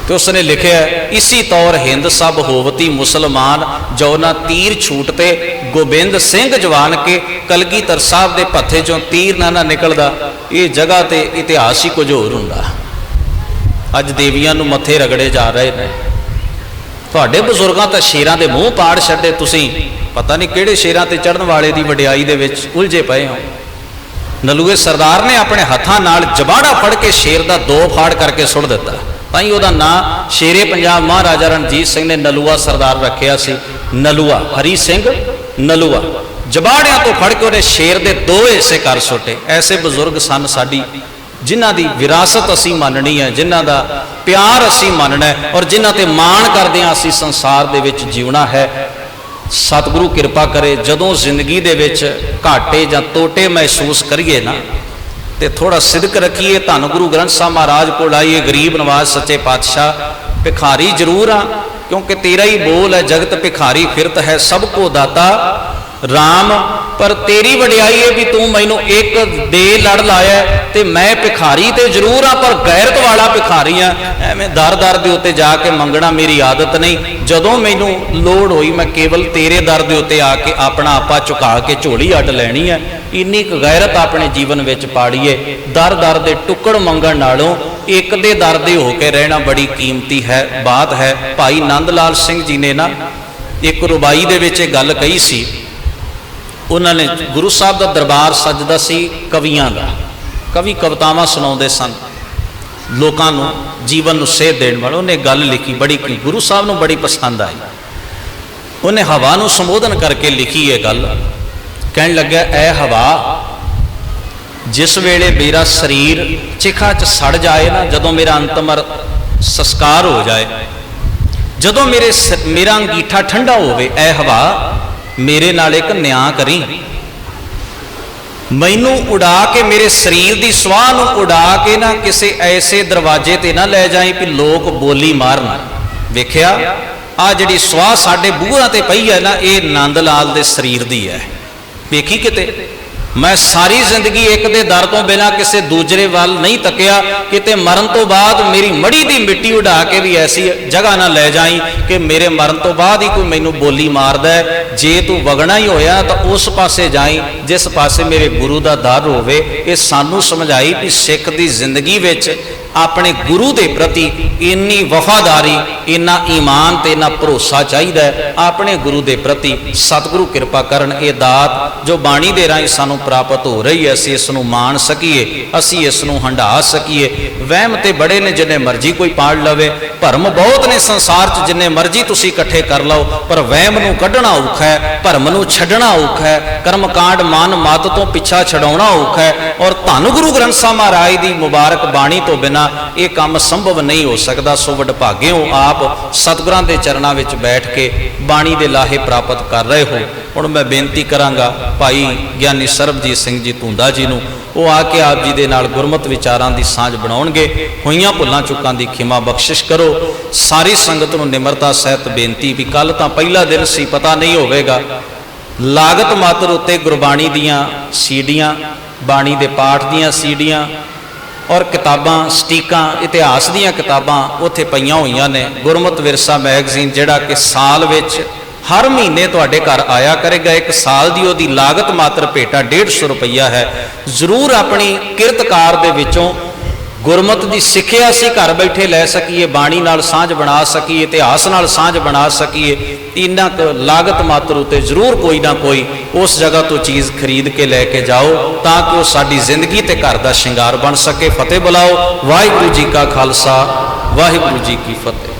तो उसने लिखा, इसी तौर हिंद सब होवती मुसलमान, जो ना तीर छूटते गोबिंद सिंह जवान के, कलगीधर साहब दे पत्थे चों तीर ना निकलदा। ये जगह ते इतिहास ही कुछ होर हुंदा। अज देवियां नूं मत्थे रगड़े जा रहे हैं। तुहाडे बजुर्गां तां शेरां दे मूँह पाड़ छड्डे, तुसीं पता नहीं किहड़े शेरां ते चढ़न वाले दी वडियाई दे विच उलझे पए हो। नलूए सरदार ने अपने हत्थां नाल जबाड़ा फड़ के शेर दा दो फाड़ करके सुट दिता। ताई उहदा नाम शेरे पंजाब महाराजा रणजीत सिंह ने नलूआ सरदार रखिया सी। नलूआ, हरी सिंह नलूआ। जबाड़ियां तो फड़ के उहने शेर दे दो हिस्से कर सुटे। ऐसे बजुर्ग सन साडी, जिन्हां दी विरासत असी मननी है, जिन्हां दा प्यार असी मनना है और जिन्हां ते माण करदिआं असी संसार दे विच जीवना है। सतगुरु किरपा करे, जदों जिंदगी दे विच घाटे जां तोटे महसूस करिए ना, ते थोड़ा सिदक रखिए, धन गुरु ग्रंथ साहब महाराज को आइए, गरीब नवाज सच्चे पातशाह, भिखारी जरूर हाँ क्योंकि तेरा ही बोल है, जगत भिखारी फिरत है, सबको दाता राम, पर तेरी वडियाई है भी तू मैनू एक दे लड़ लाया, ते मैं भिखारी तो जरूर हाँ पर गैरत वाला भिखारी हाँ। एवें दर दर के उत्ते जाके मंगना मेरी आदत नहीं। जदों मैनू लोड़ हुई मैं केवल तेरे दर के उत्ते आके अपना आपा झुका के झोली अड लैनी है। इन्नी क गैरत अपने जीवन में पाड़ीए। दर दर के टुकड़ मंगण नालों एक दे दर दे होके रहना बड़ी कीमती है बात है। भाई नंद लाल सिंह जी ने ना एक रुबाई दे विच गल कही सी। उन्होंने गुरु साहब का दरबार सजदा सी कवियां का, कवि कवितावां सुनाउंदे सन, लोकां नूं जीवन नूं सेध देण वाले। उन्हें गल लिखी बड़ी गुरु साहब नूं बड़ी पसंद आई। उन्हें हवा नूं संबोधन करके लिखी ये गल, कहण लग्या, ऐ हवा, जिस वेले मेरा शरीर चिखा च सड़ जाए ना, जदों मेरा अंतिम संस्कार हो जाए, जदों मेरा अंगीठा ठंडा होवे, ऐ हवा मेरे नाल एक न्याय करी, मैनू उड़ा के मेरे शरीर की स्वाह नूं उड़ा के ना किसी ऐसे दरवाजे ते ना ले जाए कि लोग बोली मारन। वेख्या आ जिहड़ी स्वाह साडे बूहां ते पई है ना, ये नंद लाल दे शरीर दी है। वेखी किते मैं सारी जिंदगी एक दे दर तो बिना किसी दूसरे वाल नहीं तकिया, किते मरण तो बाद मेरी मड़ी की मिट्टी उड़ा के भी ऐसी जगह ना ले जाई कि मेरे मरण तो बाद ही कोई मैनू बोली मारदा है। जे तू वगना ही होया तो उस पासे जाई जिस पासे मेरे गुरु का दर होवे। ये सानू समझाई कि सिख की जिंदगी विच अपने गुरु के प्रति इन्नी वफादारी, इन्ना ईमान ते इन्ना भरोसा चाहिए। अपने गुरु के प्रति सतगुरु कृपा करन ये दात जो बाणी दे राही सानू प्राप्त हो रही है, असी इस नूं मान सकीए, असी इस नूं हंडा सकीए। वहम ते बड़े ने, जिन्ने मर्जी कोई पाड़ लवे, भरम बहुत ने संसार च, जिन्ने मर्जी तुसी इकट्ठे कर लो, पर वहम नूं कढ़ना औखा है, भरम नूं छड्डना औखा है, कर्म कांड मान मत तो पिछा छड़ाउणा औखा है। और धन गुरु ग्रंथ साहब महाराज की मुबारक बाणी तो बिना ये काम संभव नहीं हो सकता। सो वडभागे हो आप सतगुरां दे चरणां विच बैठ के बाणी दे लाहे प्राप्त कर रहे हो। हुण मैं बेनती करांगा भाई ज्ञानी सरबजीत सिंह जी धुंदा जी नूं, वो आके आप जी दे नाल गुरमत विचारां दी सांझ बनाउणगे। होईयां भुल्लां चुकां दी खिमा बख्शिश करो। सारी संगत नूं निमरता सहित बेनती भी कल तां पहला दिन सी, पता नहीं होवेगा, लागत मात्र उत्ते गुरबाणी दीयां सीडियां, बाणी दे पाठ दीयां सीडियां और किताबां, स्टीकां, इतिहास दीयां किताबां उत्थे पईयां होईयां ने। गुरमत विरसा मैगजीन जिहड़ा कि साल विच हर महीने तुहाडे घर आया करेगा। एक साल दी ओहदी लागत मात्र भेटा 150 रुपया है। जरूर अपनी किरतकार दे विचों गुरमत की सिक्ख्या असीं घर बैठे लै सकीए, बाणी नाल सांझ बना सकीए, इतिहास नाल सांझ बना सकीए। इन्ना लागत मात्र उत्ते जरूर कोई ना कोई उस जगह तो चीज़ खरीद के लैके जाओ ताकि वह साडी जिंदगी ते घर का शिंगार बन सके। फतेह बुलाओ। वाहिगुरू जी का खालसा, वाहिगुरू जी की फतेह।